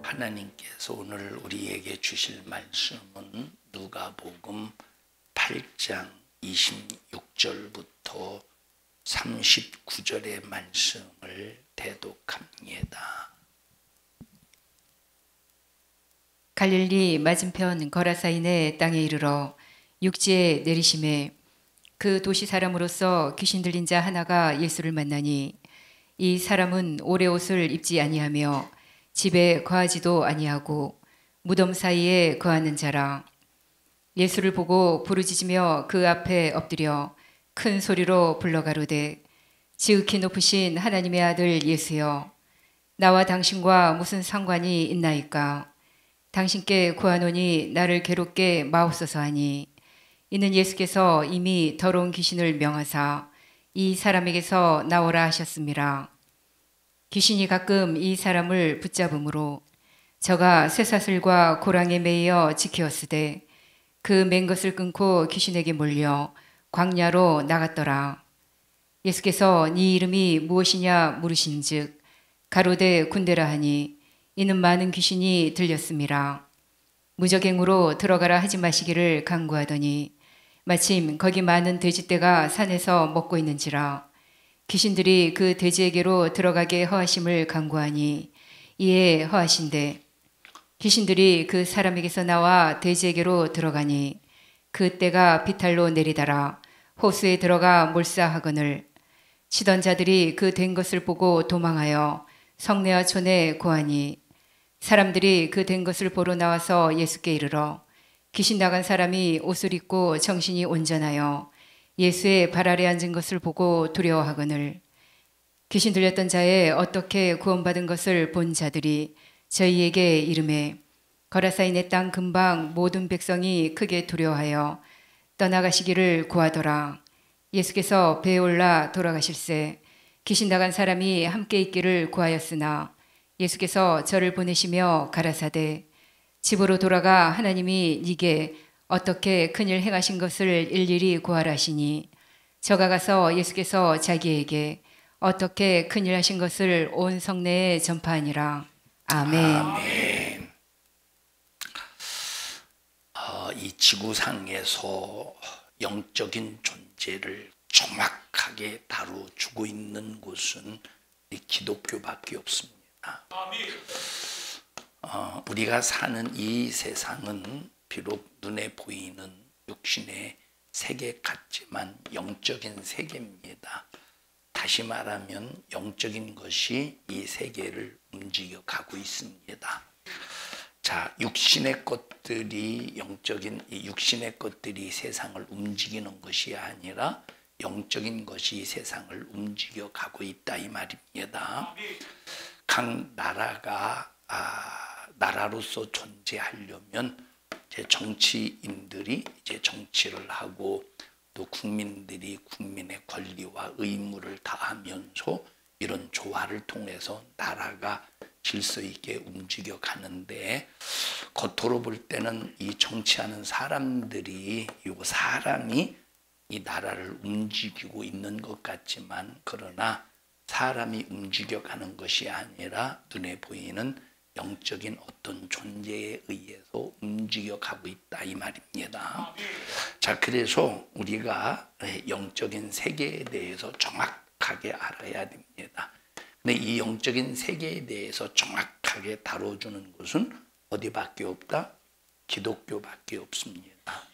하나님께서 오늘 우리에게 주실 말씀은 누가복음 8장 26절부터 39절의 말씀을 대독합니다. 갈릴리 맞은편 거라사인의 땅에 이르러 육지에 내리심에 그 도시 사람으로서 귀신 들린 자 하나가 예수를 만나니 이 사람은 오래 옷을 입지 아니하며 집에 거하지도 아니하고 무덤 사이에 거하는 자라. 예수를 보고 부르짖으며 그 앞에 엎드려 큰 소리로 불러가로되 지극히 높으신 하나님의 아들 예수여, 나와 당신과 무슨 상관이 있나이까? 당신께 구하노니 나를 괴롭게 마옵소서 하니, 이는 예수께서 이미 더러운 귀신을 명하사 이 사람에게서 나오라 하셨음이라. 귀신이 가끔 이 사람을 붙잡음으로 저가 쇠사슬과 고랑에 매여 지키었으되 그 맨 것을 끊고 귀신에게 몰려 광야로 나갔더라. 예수께서 네 이름이 무엇이냐 물으신즉 가로되 군대라 하니, 이는 많은 귀신이 들렸음이라. 무적행으로 들어가라 하지 마시기를 간구하더니 마침 거기 많은 돼지떼가 산에서 먹고 있는지라. 귀신들이 그 돼지에게로 들어가게 허하심을 간구하니 이에 허하신대 귀신들이 그 사람에게서 나와 돼지에게로 들어가니 그 떼가 비탈로 내리다라 호수에 들어가 몰사하거늘 치던 자들이 그 된 것을 보고 도망하여 성내와 촌에 고하니, 사람들이 그 된 것을 보러 나와서 예수께 이르러 귀신 나간 사람이 옷을 입고 정신이 온전하여 예수의 발 아래 앉은 것을 보고 두려워하거늘 귀신 들렸던 자의 어떻게 구원받은 것을 본 자들이 저희에게 이르매 거라사인의 땅 근방 모든 백성이 크게 두려워하여 떠나가시기를 구하더라. 예수께서 배에 올라 돌아가실새 귀신 나간 사람이 함께 있기를 구하였으나 예수께서 저를 보내시며 가라사대 집으로 돌아가 하나님이 네게 어떻게 큰일 행하신 것을 일일이 구하라 하시니, 저가 가서 예수께서 자기에게 어떻게 큰일 하신 것을 온 성내에 전파하니라. 아멘. 아멘. 이 지구상에서 영적인 존재를 정확하게 다루어주고 있는 곳은 기독교밖에 없습니다. 우리가 사는 이 세상은 비록 눈에 보이는 육신의 세계 같지만 영적인 세계입니다. 다시 말하면 영적인 것이 이 세계를 움직여 가고 있습니다. 자, 육신의 것들이 이 육신의 것들이 세상을 움직이는 것이 아니라 영적인 것이 세상을 움직여 가고 있다 이 말입니다. 각 나라가 나라로서 존재하려면 이제 정치인들이 이제 정치를 하고 또 국민들이 국민의 권리와 의무를 다하면서 이런 조화를 통해서 나라가 질서 있게 움직여 가는데, 겉으로 볼 때는 이 정치하는 사람이 이 나라를 움직이고 있는 것 같지만, 그러나 사람이 움직여 가는 것이 아니라 눈에 보이는 영적인 어떤 존재에 의해서 움직여 가고 있다 이 말입니다. 자, 그래서 우리가 영적인 세계에 대해서 정확하게 알아야 됩니다. 근데 이 영적인 세계에 대해서 정확하게 다뤄주는 것은 어디밖에 없다? 기독교밖에 없습니다.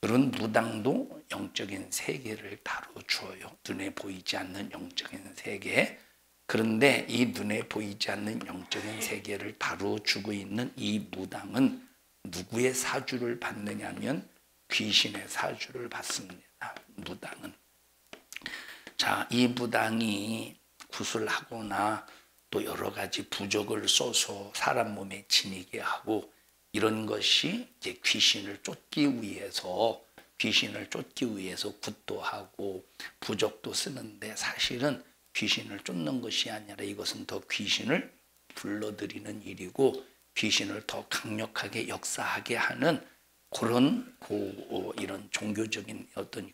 그런 무당도 영적인 세계를 다뤄주어요. 눈에 보이지 않는 영적인 세계. 그런데 이 눈에 보이지 않는 영적인 세계를 다뤄주고 있는 이 무당은 누구의 사주를 받느냐면 귀신의 사주를 받습니다. 무당은. 자, 이 무당이 구슬하거나 또 여러 가지 부적을 써서 사람 몸에 지니게 하고, 이런 것이 이제 귀신을 쫓기 위해서 굿도 하고 부적도 쓰는데, 사실은 귀신을 쫓는 것이 아니라 이것은 더 귀신을 불러들이는 일이고 귀신을 더 강력하게 역사하게 하는 그런 이런 종교적인 어떤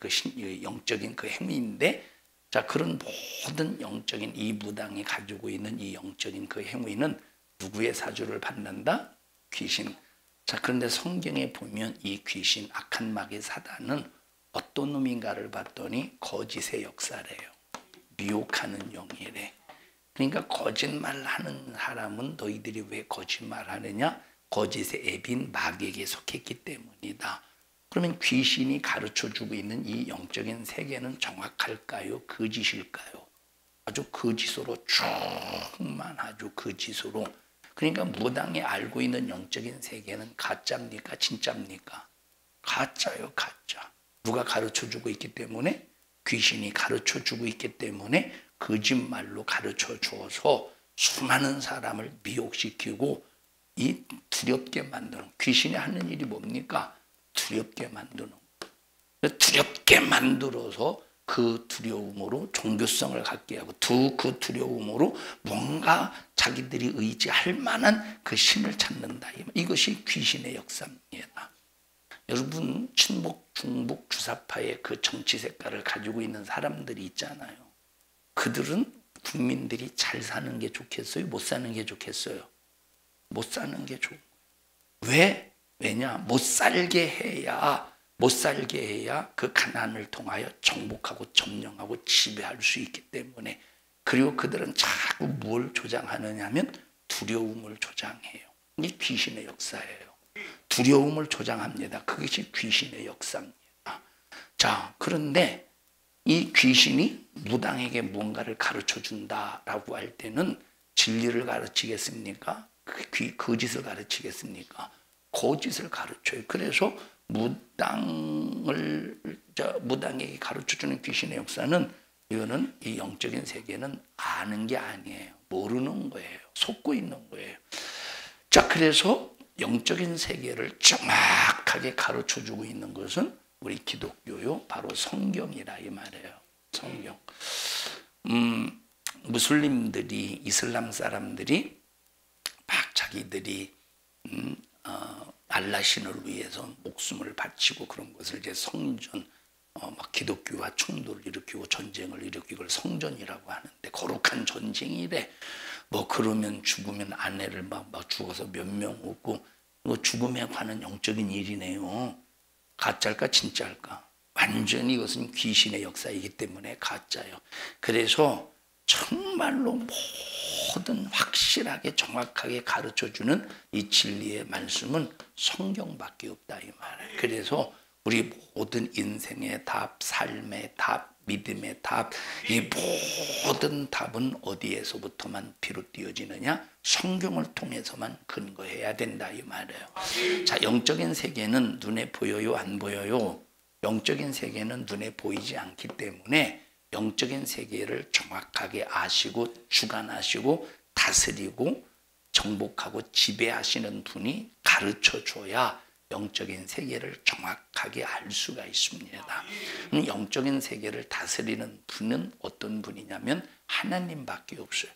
영적인 그 행위인데, 자, 그런 모든 영적인 이 무당이 가지고 있는 이 영적인 그 행위는 누구의 사주를 받는다? 귀신. 자, 그런데 성경에 보면 이 귀신, 악한 마귀 사단은 어떤 놈인가를 봤더니 거짓의 역사래요. 미혹하는 영이래. 그러니까 거짓말하는 사람은 너희들이 왜 거짓말하느냐? 거짓의 앱인 마귀에게 속했기 때문이다. 그러면 귀신이 가르쳐주고 있는 이 영적인 세계는 정확할까요? 거짓일까요? 아주 거짓으로 충만하죠. 거짓으로. 그러니까 무당이 알고 있는 영적인 세계는 가짜입니까? 진짜입니까? 가짜요, 가짜. 누가 가르쳐주고 있기 때문에? 귀신이 가르쳐주고 있기 때문에 거짓말로 가르쳐줘서 수많은 사람을 미혹시키고 이 두렵게 만드는, 귀신이 하는 일이 뭡니까? 두렵게 만드는. 두렵게 만들어서 그 두려움으로 종교성을 갖게 하고 그 두려움으로 뭔가 자기들이 의지할 만한 그 신을 찾는다. 이것이 귀신의 역사입니다. 여러분, 친북, 중북, 주사파의 그 정치 색깔을 가지고 있는 사람들이 있잖아요. 그들은 국민들이 잘 사는 게 좋겠어요? 못 사는 게 좋겠어요? 못 사는 게 좋은 거예요. 왜? 왜냐? 못 살게 해야 그 가난을 통하여 정복하고 점령하고 지배할 수 있기 때문에. 그리고 그들은 자꾸 뭘 조장하느냐 하면 두려움을 조장해요. 이게 귀신의 역사예요. 두려움을 조장합니다. 그것이 귀신의 역사입니다. 자, 그런데 이 귀신이 무당에게 뭔가를 가르쳐준다라고 할 때는 진리를 가르치겠습니까? 거짓을 가르치겠습니까? 거짓을 가르쳐요. 그래서 무당에게 가르쳐주는 귀신의 역사는, 이거는 이 영적인 세계는 아는 게 아니에요. 모르는 거예요. 속고 있는 거예요. 자, 그래서 영적인 세계를 정확하게 가르쳐주고 있는 것은 우리 기독교요, 바로 성경이라 이 말이에요. 성경. 무슬림들이, 이슬람 사람들이 막 자기들이 알라신을 위해서 목숨을 바치고 그런 것을 이제 성전, 막 기독교와 충돌을 일으키고 전쟁을 일으키고 성전이라고 하는데, 거룩한 전쟁이래. 뭐 그러면 죽으면 아내를 막 죽어서 몇 명 없고, 죽음에 관한 영적인 일이네요. 가짜일까 진짜일까? 완전히 이것은 귀신의 역사이기 때문에 가짜예요. 그래서 정말로 모든 확실하게 정확하게 가르쳐주는 이 진리의 말씀은 성경밖에 없다 이 말이에요. 그래서 우리 모든 인생의 답, 삶의 답, 믿음의 답, 이 모든 답은 어디에서부터만 비롯되어지느냐? 성경을 통해서만 근거해야 된다 이 말이에요. 자, 영적인 세계는 눈에 보여요, 안 보여요? 영적인 세계는 눈에 보이지 않기 때문에 영적인 세계를 정확하게 아시고 주관하시고 다스리고 정복하고 지배하시는 분이 가르쳐줘야 영적인 세계를 정확하게 알 수가 있습니다. 영적인 세계를 다스리는 분은 어떤 분이냐면 하나님밖에 없어요.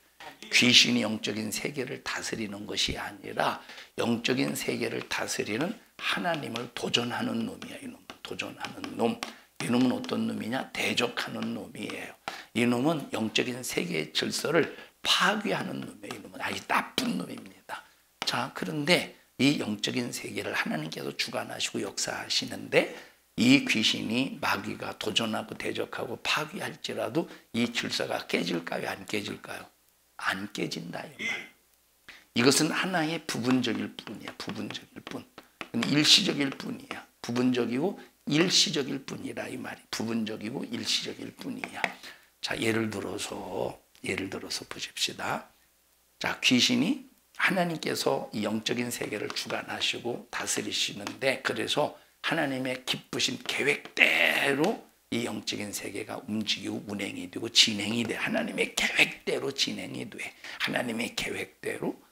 귀신이 영적인 세계를 다스리는 것이 아니라 영적인 세계를 다스리는 하나님을 도전하는 놈이야. 이놈 도전하는 놈. 이놈은 어떤 놈이냐? 대적하는 놈이에요. 이놈은 영적인 세계의 질서를 파괴하는 놈이에요. 이놈은 아주 나쁜 놈입니다. 자, 그런데 이 영적인 세계를 하나님께서 주관하시고 역사하시는데, 이 귀신이 마귀가 도전하고 대적하고 파괴할지라도 이 질서가 깨질까요? 안 깨질까요? 안 깨진다 이 말. 이것은 하나의 부분적일 뿐이야. 부분적일 뿐. 일시적일 뿐이야. 부분적이고 일시적일 뿐이라 이 말이. 부분적이고 일시적일 뿐이야. 자, 예를 들어서 보십시다. 자, 귀신이 하나님께서 이 영적인 세계를 주관하시고 다스리시는데, 그래서 하나님의 기쁘신 계획대로 이 영적인 세계가 움직이고 운행이 되고 진행이 돼. 하나님의 계획대로 진행이 돼. 하나님의 계획대로.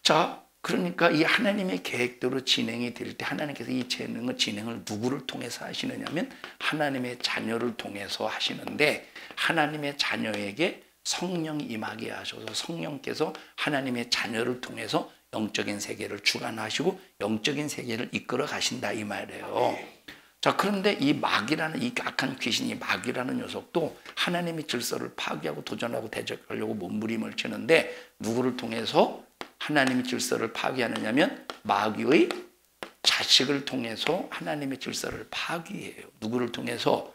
자, 그러니까 이 하나님의 계획대로 진행이 될 때 하나님께서 이 진행을 누구를 통해서 하시느냐면 하나님의 자녀를 통해서 하시는데, 하나님의 자녀에게 성령이 임하게 하셔서 성령께서 하나님의 자녀를 통해서 영적인 세계를 주관하시고 영적인 세계를 이끌어 가신다 이 말이에요. 자, 그런데 이 마귀라는, 이 악한 귀신이 마귀라는 녀석도 하나님의 질서를 파괴하고 도전하고 대적하려고 몸부림을 치는데, 누구를 통해서? 하나님의 질서를 파괴하느냐면 마귀의 자식을 통해서 하나님의 질서를 파괴해요. 누구를 통해서?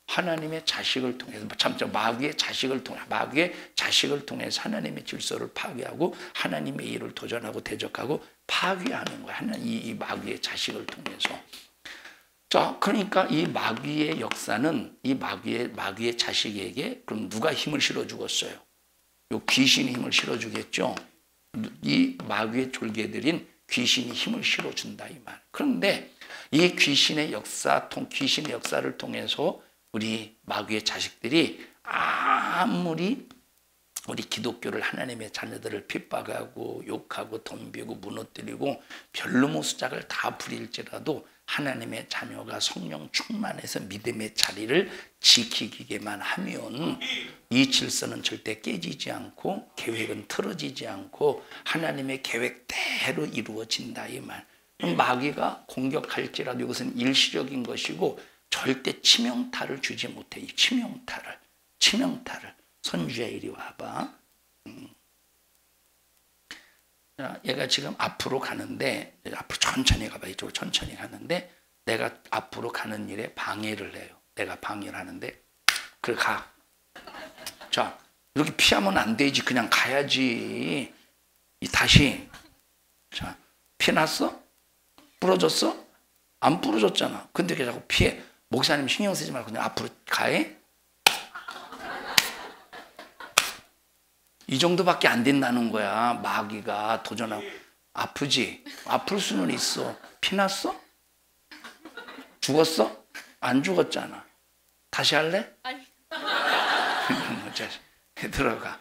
하나님의 자식을 통해서, 마귀의 자식을 통해서 하나님의 질서를 파괴하고 하나님의 일을 도전하고 대적하고 파괴하는 거야. 이 마귀의 자식을 통해서. 자, 그러니까 이 마귀의 역사는 이 마귀의 자식에게 그럼 누가 힘을 실어 주겠어요? 요 귀신이 힘을 실어 주겠죠. 이 마귀의 졸개들인 귀신이 힘을 실어 준다 이 말. 그런데 이 귀신의 역사를 통해서 우리 마귀의 자식들이 아무리 우리 기독교를 하나님의 자녀들을 핍박하고 욕하고 덤비고 무너뜨리고 별놈의 수작을 다 부릴지라도 하나님의 자녀가 성령 충만해서 믿음의 자리를 지키기만 하면 이 질서는 절대 깨지지 않고 계획은 틀어지지 않고 하나님의 계획대로 이루어진다 이 말. 마귀가 공격할지라도 이것은 일시적인 것이고 절대 치명타를 주지 못해. 이 치명타를. 선주야 이리 와봐. 얘가 지금 앞으로 가는데, 앞으로 천천히 가봐. 이쪽으로 천천히 가는데 내가 앞으로 가는 일에 방해를 해요. 내가 방해를 하는데 그래 가. 자, 이렇게 피하면 안 되지. 그냥 가야지. 다시. 자, 피났어? 부러졌어? 안 부러졌잖아. 근데 왜 자꾸 피해? 목사님 신경 쓰지 말고 그냥 앞으로 가해? 이 정도밖에 안 된다는 거야. 마귀가 도전하고. 아프지? 아플 수는 있어. 피났어? 죽었어? 안 죽었잖아. 다시 할래? 아니. 들어가.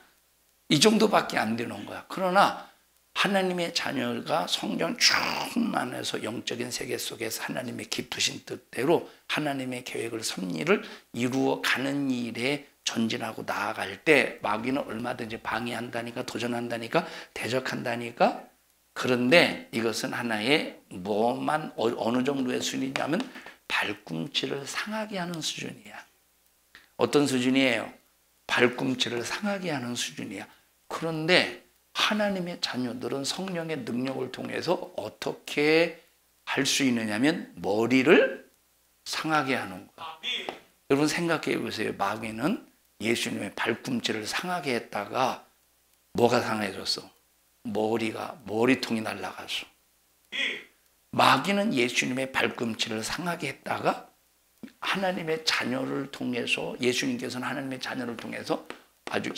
이 정도밖에 안 되는 거야. 그러나 하나님의 자녀가 성령 충만해서 영적인 세계 속에서 하나님의 깊으신 뜻대로 하나님의 계획을 섭리를 이루어 가는 일에 전진하고 나아갈 때 마귀는 얼마든지 방해한다니까, 도전한다니까, 대적한다니까. 그런데 이것은 하나의 뭐만 어느 정도의 수준이냐면 발꿈치를 상하게 하는 수준이야. 어떤 수준이에요? 발꿈치를 상하게 하는 수준이야. 그런데 하나님의 자녀들은 성령의 능력을 통해서 어떻게 할 수 있느냐면 머리를 상하게 하는 거야. 여러분 생각해 보세요. 마귀는 예수님의 발꿈치를 상하게 했다가 뭐가 상해졌어? 머리통이 날아갔어. 마귀는 예수님의 발꿈치를 상하게 했다가 하나님의 자녀를 통해서, 예수님께서는 하나님의 자녀를 통해서 아주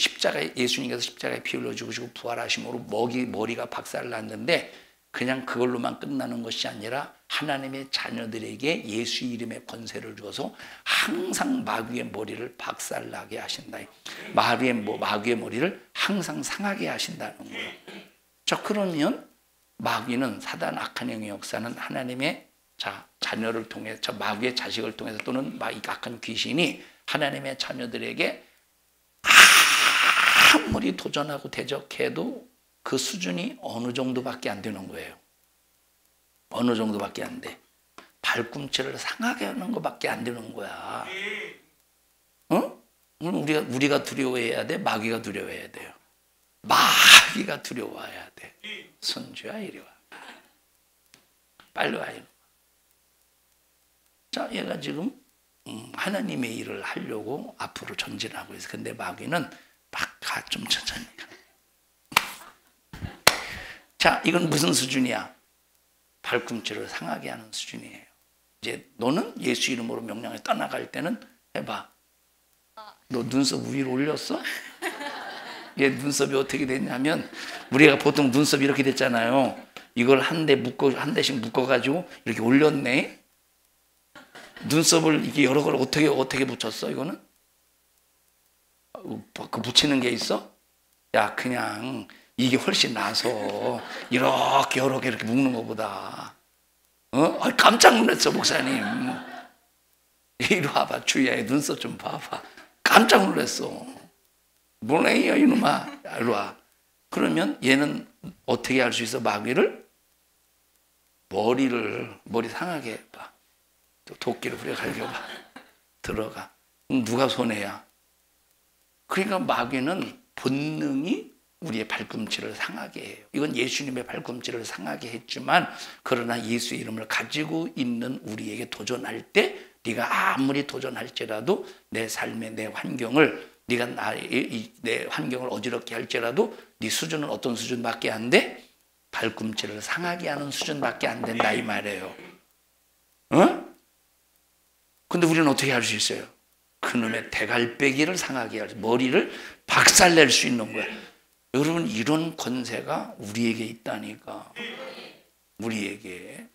예수님께서 십자가에 피 흘려 죽으시고 부활하심으로 머리가 박살났는데 그냥 그걸로만 끝나는 것이 아니라 하나님의 자녀들에게 예수 이름의 권세를 주어서 항상 마귀의 머리를 박살나게 하신다. 마귀의 머리를 항상 상하게 하신다는 거예요. 자, 그러면 마귀는, 사단 악한 영의 역사는 하나님의 자녀를 통해서, 마귀의 자식을 통해서 또는 악한 귀신이 하나님의 자녀들에게 아무리 도전하고 대적해도 그 수준이 어느 정도밖에 안 되는 거예요. 어느 정도밖에 안 돼. 발꿈치를 상하게 하는 것밖에 안 되는 거야. 우리가 두려워해야 돼? 마귀가 두려워해야 돼요? 마귀가 두려워해야 돼. 선주야 이리 와. 빨리 와. 자, 얘가 지금 하나님의 일을 하려고 앞으로 전진하고 있어. 근데 마귀는 막 가, 좀 천천히 가. 자, 이건 무슨 수준이야? 발꿈치를 상하게 하는 수준이에요. 이제 너는 예수 이름으로 명령에 떠나갈 때는 해봐. 너 눈썹 위로 올렸어? 얘 눈썹이 어떻게 됐냐면, 우리가 보통 눈썹이 이렇게 됐잖아요. 이걸 한 대씩 묶어가지고 이렇게 올렸네. 눈썹을 이게 여러 걸 어떻게 붙였어? 이거는 그 붙이는 게 있어? 야, 그냥 이게 훨씬 나아서 이렇게 여러 개 이렇게 묶는 것보다. 깜짝 놀랐어 목사님. 이리 와봐. 주희야, 눈썹 좀 봐봐. 깜짝 놀랐어. 뭐래요 이놈아. 이리 와. 그러면 얘는 어떻게 할 수 있어? 마귀를 머리 상하게 해봐. 도끼를 부려 갈겨봐. 들어가. 누가 손해야? 그러니까 마귀는 본능이 우리의 발꿈치를 상하게 해요. 이건 예수님의 발꿈치를 상하게 했지만 그러나 예수 이름을 가지고 있는 우리에게 도전할 때 네가 아무리 도전할지라도 내 삶의 내 환경을 네가 내 환경을 어지럽게 할지라도 네 수준은 어떤 수준밖에 안 돼? 발꿈치를 상하게 하는 수준밖에 안 된다 이 말이에요. 근데 우리는 어떻게 할 수 있어요? 그놈의 대갈배기를 상하게 할, 머리를 박살낼 수 있는 거야. 여러분 이런 권세가 우리에게 있다니까. 우리에게.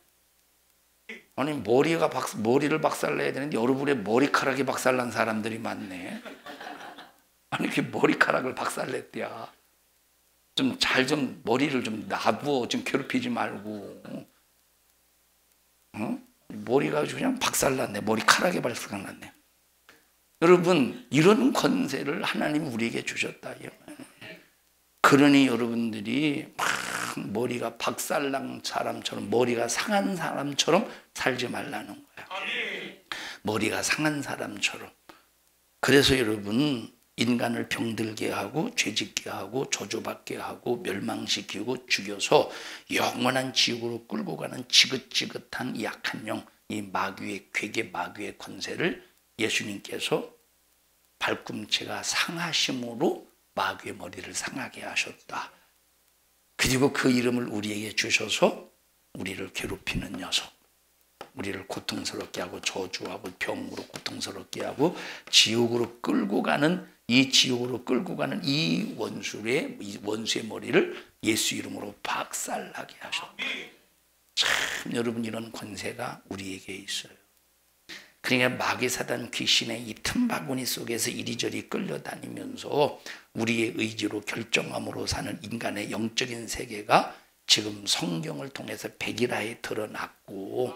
아니 머리를 박살내야 되는데 여러분의 머리카락이 박살난 사람들이 많네. 아니 그 머리카락을 박살냈대야. 좀 머리를 좀 놔두어. 좀 괴롭히지 말고. 머리가 그냥 박살났네. 머리카락이 박살났네. 여러분 이런 권세를 하나님 우리에게 주셨다. 그러니 여러분들이 막 머리가 박살난 사람처럼 머리가 상한 사람처럼 살지 말라는 거야. 머리가 상한 사람처럼. 그래서 여러분 인간을 병들게 하고 죄짓게 하고 저주받게 하고 멸망시키고 죽여서 영원한 지옥으로 끌고 가는 지긋지긋한 약한 영, 이 마귀의 괴계 마귀의 권세를 예수님께서 발꿈치가 상하심으로 마귀의 머리를 상하게 하셨다. 그리고 그 이름을 우리에게 주셔서 우리를 괴롭히는 녀석, 우리를 고통스럽게 하고 저주하고 병으로 고통스럽게 하고 지옥으로 끌고 가는 이 원수의 머리를 예수 이름으로 박살나게 하셨다. 참 여러분 이런 권세가 우리에게 있어요. 그러니까 마귀 사단 귀신의 이 틈바구니 속에서 이리저리 끌려다니면서 우리의 의지로 결정함으로 사는 인간의 영적인 세계가 지금 성경을 통해서 백일하에 드러났고,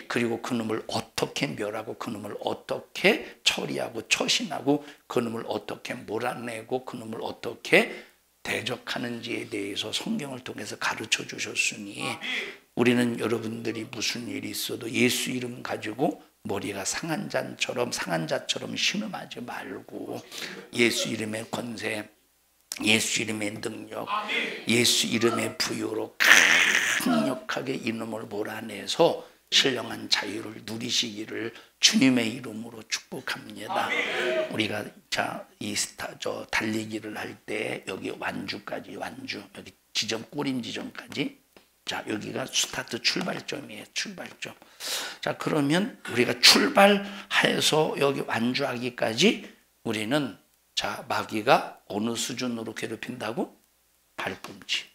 그리고 그놈을 어떻게 멸하고 그놈을 어떻게 처리하고 처신하고 그놈을 어떻게 몰아내고 그놈을 어떻게 대적하는지에 대해서 성경을 통해서 가르쳐 주셨으니 우리는 여러분들이 무슨 일이 있어도 예수 이름 가지고 머리가 상한 자처럼 신음하지 말고 예수 이름의 권세, 예수 이름의 능력, 예수 이름의 부여로 강력하게 이놈을 몰아내서 신령한 자유를 누리시기를 주님의 이름으로 축복합니다. 우리가 달리기를 할 때 여기 완주 여기 꼬림 지점까지, 자 여기가 스타트 출발점이에요. 출발점. 자 그러면 우리가 출발해서 여기 완주하기까지 우리는 마귀가 어느 수준으로 괴롭힌다고? 발꿈치.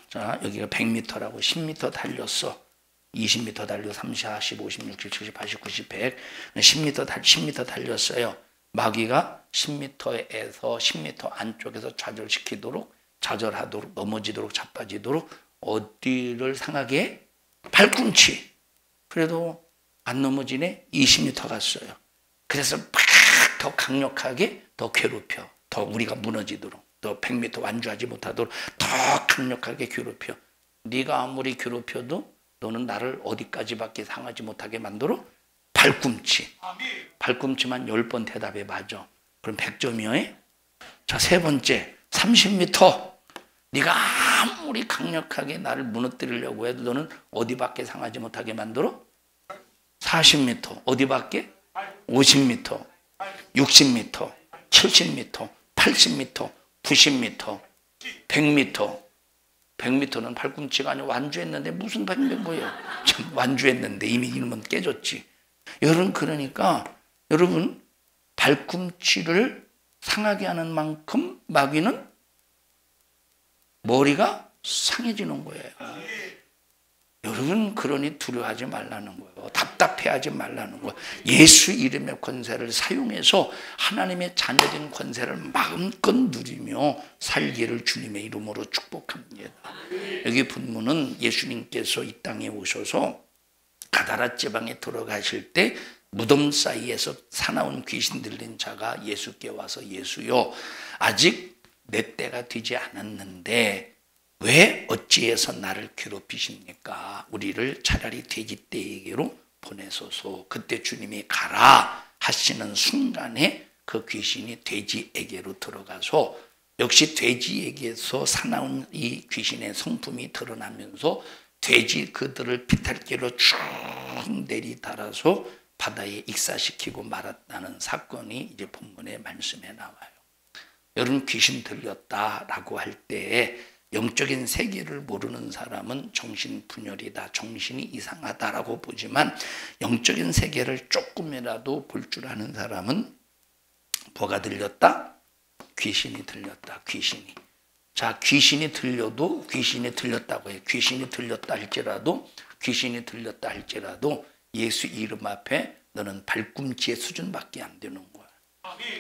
자 여기가 100m라고 10m 달렸어. 20m 달려 30, 40, 50, 60, 70, 80, 90, 100 10m 달렸어요. 마귀가 10m에서 10m 안쪽에서 좌절하도록 넘어지도록 자빠지도록 어디를 상하게 해? 발꿈치. 그래도 안 넘어지네. 20m 갔어요. 그래서 더 강력하게 더 괴롭혀. 더 우리가 무너지도록, 더 100m 완주하지 못하도록 더 강력하게 괴롭혀. 네가 아무리 괴롭혀도 너는 나를 어디까지밖에 상하지 못하게 만들어? 발꿈치. 발꿈치만 10번 대답해 맞아. 그럼 100점이요? 자, 세 번째 30m. 네가 아무리 강력하게 나를 무너뜨리려고 해도 너는 어디밖에 상하지 못하게 만들어? 40m. 어디밖에? 50m, 60m, 70m, 80m, 90m, 100m. 100m는 발꿈치가 아니고 완주했는데 무슨 100m예요? 완주했는데 이미 이놈은 깨졌지. 여러분 그러니까 여러분 발꿈치를 상하게 하는 만큼 마귀는 머리가 상해지는 거예요. 여러분 그러니 두려워하지 말라는 거예요. 답답해하지 말라는 거예요. 예수 이름의 권세를 사용해서 하나님의 자녀된 권세를 마음껏 누리며 살기를 주님의 이름으로 축복합니다. 여기 본문은 예수님께서 이 땅에 오셔서 가다라 지방에 들어가실 때 무덤 사이에서 사나운 귀신 들린 자가 예수께 와서 예수여 아직 내 때가 되지 않았는데 왜 어찌해서 나를 괴롭히십니까? 우리를 차라리 돼지 떼에게로 보내소서. 그때 주님이 가라 하시는 순간에 그 귀신이 돼지에게로 들어가서 역시 돼지에게서 사나운 이 귀신의 성품이 드러나면서 돼지 그들을 비탈길로 쭉 내리달아서 바다에 익사시키고 말았다는 사건이 이제 본문의 말씀에 나와요. 여러분, 귀신 들렸다라고 할 때 영적인 세계를 모르는 사람은 정신분열이다, 정신이 이상하다라고 보지만 영적인 세계를 조금이라도 볼 줄 아는 사람은 뭐가 들렸다? 귀신이 들렸다. 귀신이. 자, 귀신이 들려도 귀신이 들렸다고 해요. 귀신이 들렸다 할지라도 예수 이름 앞에 너는 발꿈치의 수준밖에 안 되는 거야.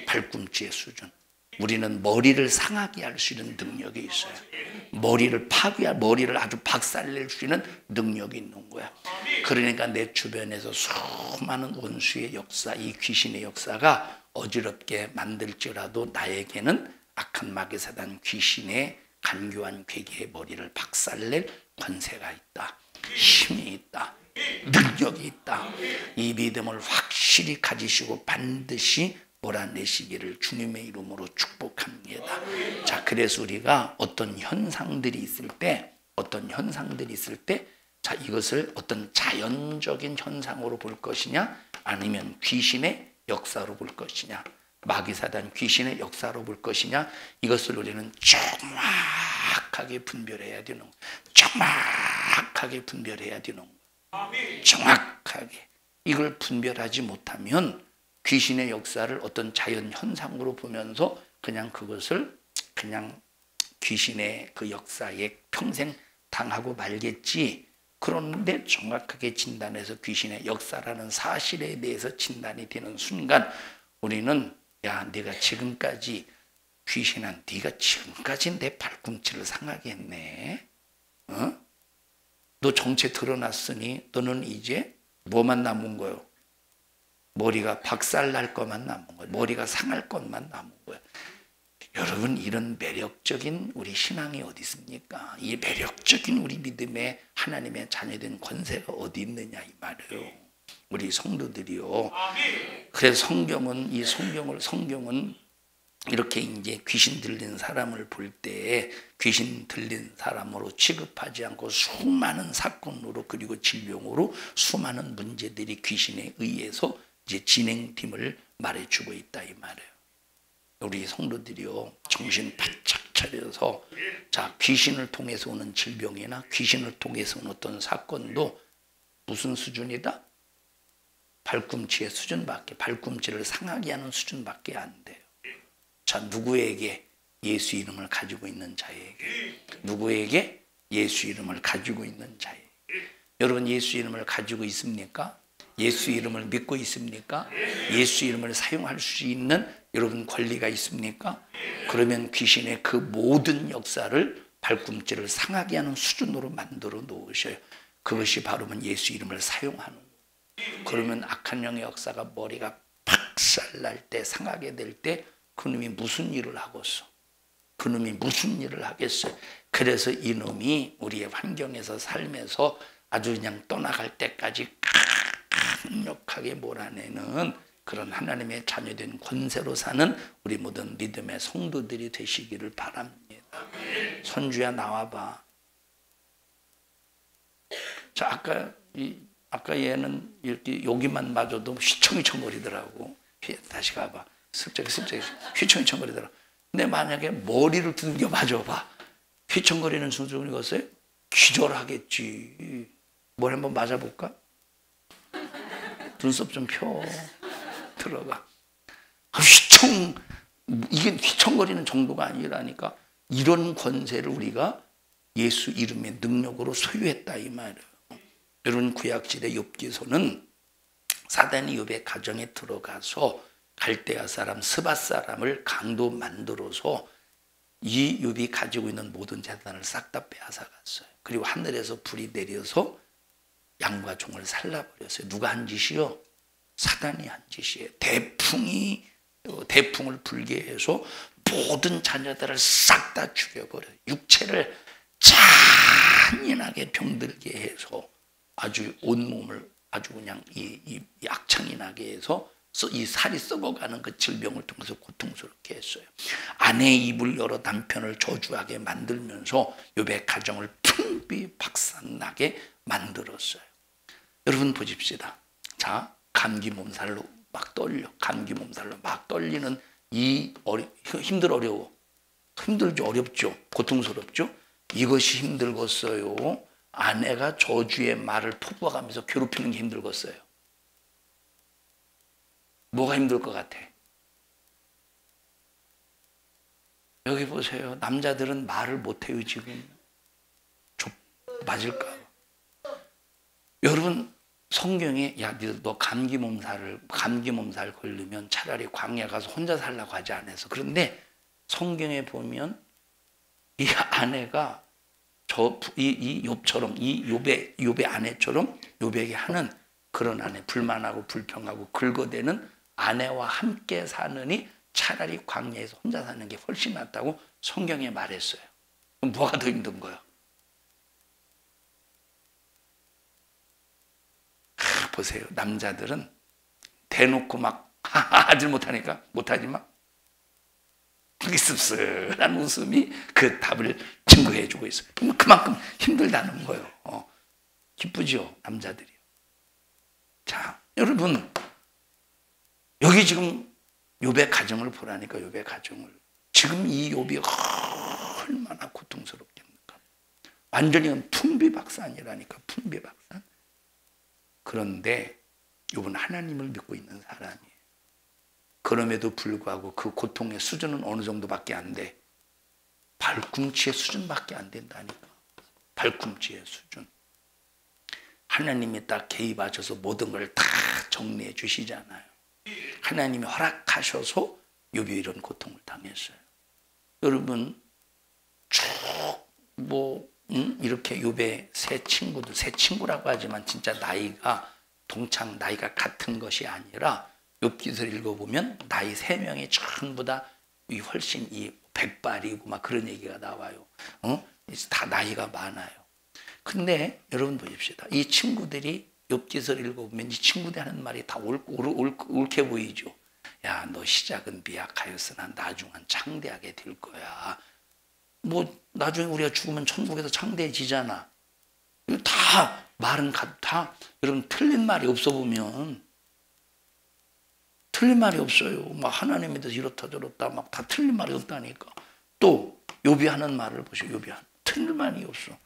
발꿈치의 수준. 우리는 머리를 상하게 할 수 있는 능력이 있어요. 머리를 파괴할, 머리를 아주 박살낼 수 있는 능력이 있는 거야. 그러니까 내 주변에서 수많은 원수의 역사, 이 귀신의 역사가 어지럽게 만들지라도 나에게는 악한 마귀사단 귀신의 간교한 괴계의 머리를 박살낼 권세가 있다. 힘이 있다. 능력이 있다. 이 믿음을 확실히 가지시고 반드시 몰아내시기를 주님의 이름으로 축복합니다. 자, 그래서 우리가 어떤 현상들이 있을 때, 자, 이것을 어떤 자연적인 현상으로 볼 것이냐, 아니면 귀신의 역사로 볼 것이냐, 마귀사단 귀신의 역사로 볼 것이냐, 이것을 우리는 정확하게 분별해야 되는 거예요. 정확하게 분별해야 되는 거예요. 정확하게. 이걸 분별하지 못하면 귀신의 역사를 어떤 자연 현상으로 보면서 그냥 그것을 그냥 귀신의 그 역사에 평생 당하고 말겠지. 그런데 정확하게 진단해서 귀신의 역사라는 사실에 대해서 진단이 되는 순간 우리는 야, 네가 지금까지 귀신아, 네가 지금까지 내 발꿈치를 상하게 했네. 너 정체 드러났으니 너는 이제 뭐만 남은 거요? 머리가 박살날 것만 남은 거예요. 머리가 상할 것만 남은 거예요. 여러분, 이런 매력적인 우리 신앙이 어디 있습니까? 이 매력적인 우리 믿음의 하나님의 자녀된 권세가 어디 있느냐 이 말이에요. 우리 성도들이요. 그래서 성경은 이렇게 이제 귀신 들린 사람을 볼 때 귀신 들린 사람으로 취급하지 않고 수많은 사건으로 그리고 질병으로 수많은 문제들이 귀신에 의해서 이제 진행됨을 말해주고 있다 이 말이에요. 우리 성도들이요, 정신 바짝 차려서 자, 귀신을 통해서 오는 질병이나 귀신을 통해서 오는 어떤 사건도 무슨 수준이다? 발꿈치의 수준밖에, 발꿈치를 상하게 하는 수준밖에 안 돼요. 자, 누구에게? 예수 이름을 가지고 있는 자에게. 누구에게? 예수 이름을 가지고 있는 자에게. 여러분, 예수 이름을 가지고 있습니까? 예수 이름을 믿고 있습니까? 예수 이름을 사용할 수 있는 여러분 권리가 있습니까? 그러면 귀신의 그 모든 역사를 발꿈치를 상하게 하는 수준으로 만들어 놓으셔요. 그것이 바로 예수 이름을 사용하는 거예요. 그러면 악한 영의 역사가 머리가 박살날 때, 상하게 될 때 그놈이 무슨 일을 하겠어? 그놈이 무슨 일을 하겠어요? 그래서 이놈이 우리의 환경에서 살면서 아주 그냥 떠나갈 때까지 강력하게 몰아내는 그런 하나님의 자녀된 권세로 사는 우리 모든 믿음의 성도들이 되시기를 바랍니다. 선주야, 나와봐. 자, 아까 얘는 이렇게 여기만 맞아도 휘청휘청거리더라고. 다시 가봐. 슬쩍 휘청휘청거리더라고. 근데 만약에 머리를 두들겨 맞아봐. 휘청거리는 순간이 것어요? 기절하겠지. 머리 한번 맞아볼까? 눈썹 좀 펴. 들어가. 이게 휘청거리는 정도가 아니라니까. 이런 권세를 우리가 예수 이름의 능력으로 소유했다 이 말이에요. 여러분, 구약시대 욥기서는 사단이 욥의 가정에 들어가서 갈대아 사람 스밧 사람을 강도 만들어서 이 욥이 가지고 있는 모든 재산을 싹 다 빼앗아갔어요. 그리고 하늘에서 불이 내려서 양과 종을 살라버렸어요. 누가 한 짓이요? 사단이 한 짓이에요. 대풍을 불게 해서 모든 자녀들을 싹 다 죽여버려요. 육체를 잔인하게 병들게 해서 아주 온몸을 아주 그냥 이 악창이 나게 해서 이 살이 썩어가는 그 질병을 통해서 고통스럽게 했어요. 아내의 입을 열어 남편을 저주하게 만들면서 욥의 가정을 풍비박산나게 만들었어요. 여러분 보십시다. 자, 감기 몸살로 막 떨려. 감기 몸살로 막 떨리는 이 어려워. 힘들죠. 어렵죠. 고통스럽죠. 이것이 힘들겠어요. 아내가 저주의 말을 퍼부어가면서 괴롭히는 게 힘들겠어요. 뭐가 힘들 것 같아? 여기 보세요. 남자들은 말을 못해요 지금. 맞을까? 여러분 성경에 야, 너 감기 몸살 걸리면 차라리 광야 가서 혼자 살라고 하지 않아서. 그런데 성경에 보면 이 아내가 이 욥처럼 이 욥의 아내처럼 욥에게 하는 그런 아내, 불만하고 불평하고 긁어대는 아내와 함께 사느니 차라리 광야에서 혼자 사는 게 훨씬 낫다고 성경에 말했어요. 그럼 뭐가 더 힘든 거야? 보세요. 남자들은 대놓고 막 하질 못하니까 못하지만 씁쓸한 웃음이 그 답을 증거해 주고 있어요. 그만큼 힘들다는 거예요. 기쁘죠 남자들이. 자, 여러분 여기 지금 욥의 가정을 보라니까. 욥의 가정을 지금 이 욥이 얼마나 고통스럽겠습니까? 완전히 풍비박산이라니까. 풍비박산. 그런데 욥은 하나님을 믿고 있는 사람이에요. 그럼에도 불구하고 그 고통의 수준은 어느 정도밖에 안 돼? 발꿈치의 수준밖에 안 된다니까. 발꿈치의 수준. 하나님이 딱 개입하셔서 모든 걸 다 정리해 주시잖아요. 하나님이 허락하셔서 욥이 이런 고통을 당했어요. 여러분 쭉 이렇게 욥의 세 친구라고 하지만 진짜 나이가 같은 것이 아니라 욥기서를 읽어보면 나이 3명이 전부 다 훨씬 백발이고 막 그런 얘기가 나와요. 다 나이가 많아요. 근데 여러분 보십시다. 이 친구들이 욥기서를 읽어보면 이 친구들 하는 말이 다 옳게 보이죠. 야, 너 시작은 미약하였으나 나중은 창대하게 될 거야. 나중에 우리가 죽으면 천국에서 창대해지잖아. 다 말은 다 여러분 틀린 말이 없어 보면 틀린 말이 없어요. 막 하나님에 대해서 이렇다 저렇다 막 다 틀린 말이 없다니까. 또 욥이 하는 말을 보시오. 욥이 틀린 말이 없어.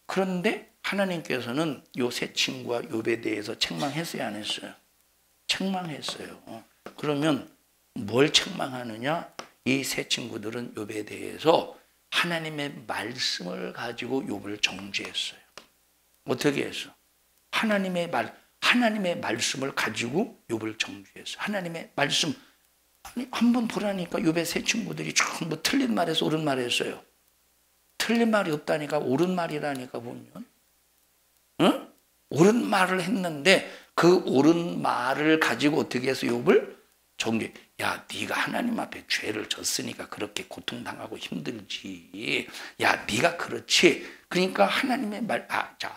그런데 하나님께서는 요 세 친구와 욥에 대해서 책망했어요, 안 했어요? 책망했어요. 그러면 뭘 책망하느냐? 이 세 친구들은 욥에 대해서 하나님의 말씀을 가지고 욥을 정죄했어요. 어떻게 했어? 하나님의 말씀을 가지고 욥을 정죄했어요. 하나님의 말씀. 한번 보라니까 욥의 세 친구들이 전부 틀린 말에서 옳은 말을 했어요. 틀린 말이 없다니까. 옳은 말이라니까 보면. 응? 옳은 말을 했는데 그 옳은 말을 가지고 어떻게 해서 욥을 정죄. 야, 네가 하나님 앞에 죄를 졌으니까 그렇게 고통당하고 힘들지. 야, 네가 그렇지. 그러니까 하나님의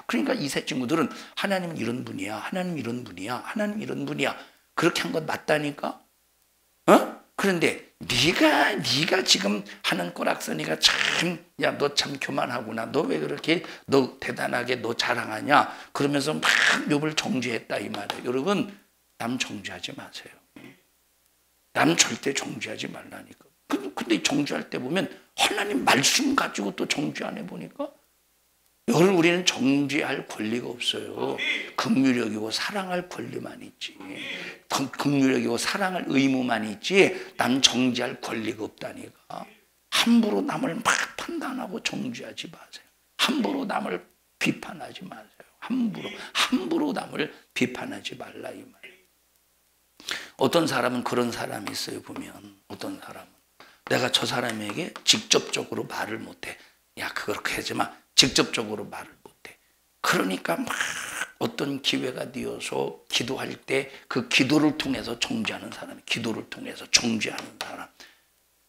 그러니까 이 세 친구들은 하나님은 이런 분이야. 하나님 이런 분이야. 하나님 이런 분이야. 그렇게 한 건 맞다니까. 그런데 네가 지금 하는 꼬락서니가 참, 야, 너 참 교만하구나. 너 왜 그렇게 너 대단하게 너 자랑하냐. 그러면서 막 욥을 정죄했다 이 말이에요. 여러분, 남 정죄하지 마세요. 남 절대 정죄하지 말라니까. 근데 정죄할 때 보면 하나님 말씀 가지고 또 정죄 안 해보니까 여러분 우리는 정죄할 권리가 없어요. 긍휼력이고 사랑할 권리만 있지. 긍휼력이고 사랑할 의무만 있지 남 정죄할 권리가 없다니까. 함부로 남을 막 판단하고 정죄하지 마세요. 함부로 남을 비판하지 마세요. 함부로 남을 비판하지 말라 이 말이에요. 어떤 사람은 그런 사람이 있어요. 보면 어떤 사람은 내가 저 사람에게 직접적으로 말을 못해. 야, 그렇게 하지 마. 직접적으로 말을 못해. 그러니까 막 어떤 기회가 되어서 기도할 때 그 기도를 통해서 정죄하는 사람, 기도를 통해서 정죄하는 사람.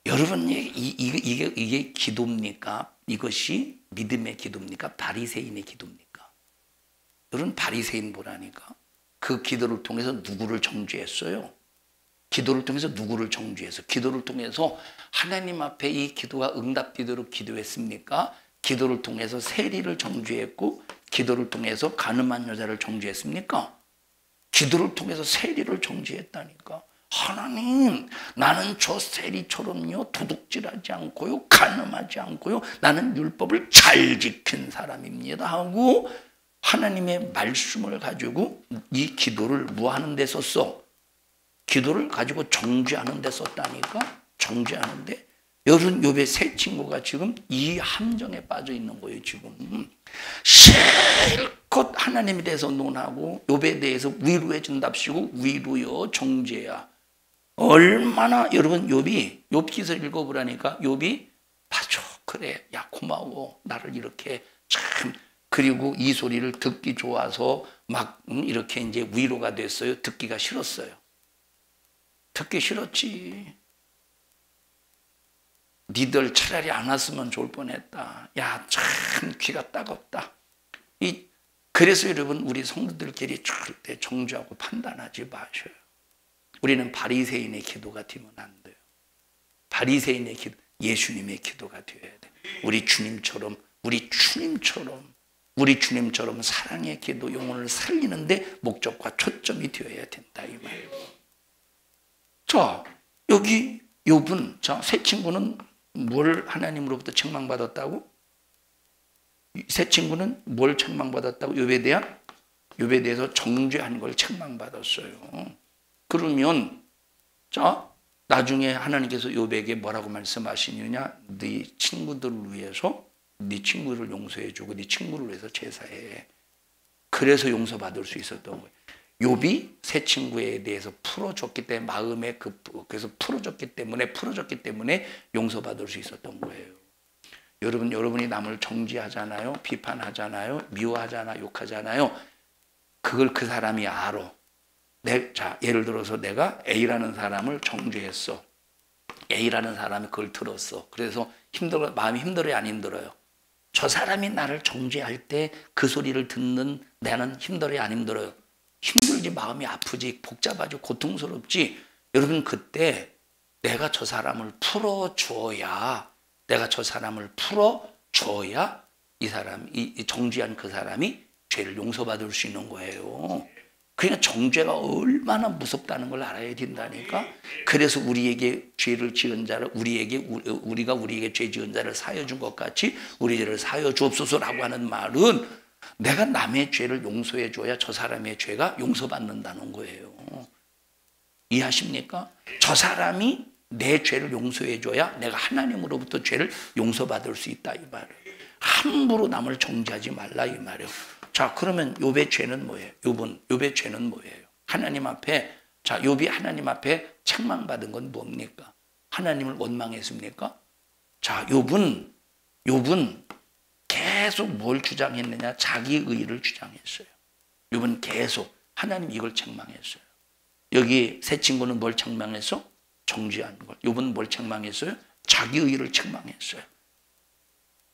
여러분, 이게 기도입니까? 이것이 믿음의 기도입니까? 바리새인의 기도입니까? 여러분, 바리새인 보라니까. 그 기도를 통해서 누구를 정죄했어요? 기도를 통해서 누구를 정죄해서? 기도를 통해서 하나님 앞에 이 기도가 응답되도록 기도했습니까? 기도를 통해서 세리를 정죄했고 기도를 통해서 가늠한 여자를 정죄했습니까? 기도를 통해서 세리를 정죄했다니까. 하나님, 나는 저 세리처럼요 도둑질하지 않고요 간음하지 않고요 나는 율법을 잘 지킨 사람입니다 하고 하나님의 말씀을 가지고 이 기도를 뭐 하는 데 썼어? 기도를 가지고 정죄하는 데 썼다니까. 정죄하는데 여러분 욥의 세 친구가 지금 이 함정에 빠져 있는 거예요. 지금 실컷 하나님에 대해서 논하고 욥에 대해서 위로해 준답시고 위로요 정죄야. 얼마나 여러분 욥기서 읽어보라니까. 욥이 맞아 그래 야 고마워 나를 이렇게 참 그리고 이 소리를 듣기 좋아서 막 이렇게 이제 위로가 됐어요. 듣기가 싫었어요. 듣기 싫었지. 니들 차라리 안 왔으면 좋을 뻔했다. 야 참 귀가 따갑다. 그래서 여러분 우리 성도들끼리 절대 정죄하고 판단하지 마셔요. 우리는 바리새인의 기도가 되면 안 돼요. 바리새인의 기도, 예수님의 기도가 되어야 돼. 우리 주님처럼 사랑의 기도, 영혼을 살리는데 목적과 초점이 되어야 된다 이 말이에요. 자, 여기 욥은 자, 세 친구는 뭘 하나님으로부터 책망받았다고? 세 친구는 뭘 책망받았다고? 욥에 대해서 정죄한 걸 책망받았어요. 그러면 자 나중에 하나님께서 욥에게 뭐라고 말씀하시느냐? 네 친구들을 위해서 네 친구를 용서해주고 네 친구를 위해서 제사해. 그래서 용서받을 수 있었던 거예요. 욥이 세 친구에 대해서 풀어줬기 때문에 마음에 그래서 풀어줬기 때문에 용서받을 수 있었던 거예요. 여러분이 남을 정죄하잖아요, 비판하잖아요, 미워하잖아, 욕하잖아요. 그걸 그 사람이 알아. 자, 예를 들어서 내가 A라는 사람을 정죄했어. A라는 사람이 그걸 들었어. 그래서 마음이 힘들어요, 안 힘들어요? 저 사람이 나를 정죄할 때 그 소리를 듣는 나는 힘들어요, 안 힘들어요? 힘들지, 마음이 아프지, 복잡하지, 고통스럽지. 여러분 그때 내가 저 사람을 풀어줘야 이 사람, 이 정죄한 그 사람이 죄를 용서받을 수 있는 거예요. 그러니까 정죄가 얼마나 무섭다는 걸 알아야 된다니까. 그래서 우리에게 죄를 지은 자를 우리가 우리에게 죄 지은 자를 사여 준 것 같이 우리 죄를 사여 주옵소서라고 하는 말은 내가 남의 죄를 용서해 줘야 저 사람의 죄가 용서받는다는 거예요. 이해하십니까? 저 사람이 내 죄를 용서해 줘야 내가 하나님으로부터 죄를 용서받을 수 있다 이 말이에요. 함부로 남을 정죄하지 말라 이 말이에요. 자, 그러면 욥의 죄는 뭐예요? 욥의 죄는 뭐예요? 하나님 앞에, 자, 욥이 하나님 앞에 책망받은 건 뭡니까? 하나님을 원망했습니까? 자, 욥은 계속 뭘 주장했느냐? 자기 의의를 주장했어요. 욥은 계속 하나님 이걸 책망했어요. 여기 세 친구는 뭘 책망했어? 정죄한 걸. 욥은 뭘 책망했어요? 자기 의의를 책망했어요.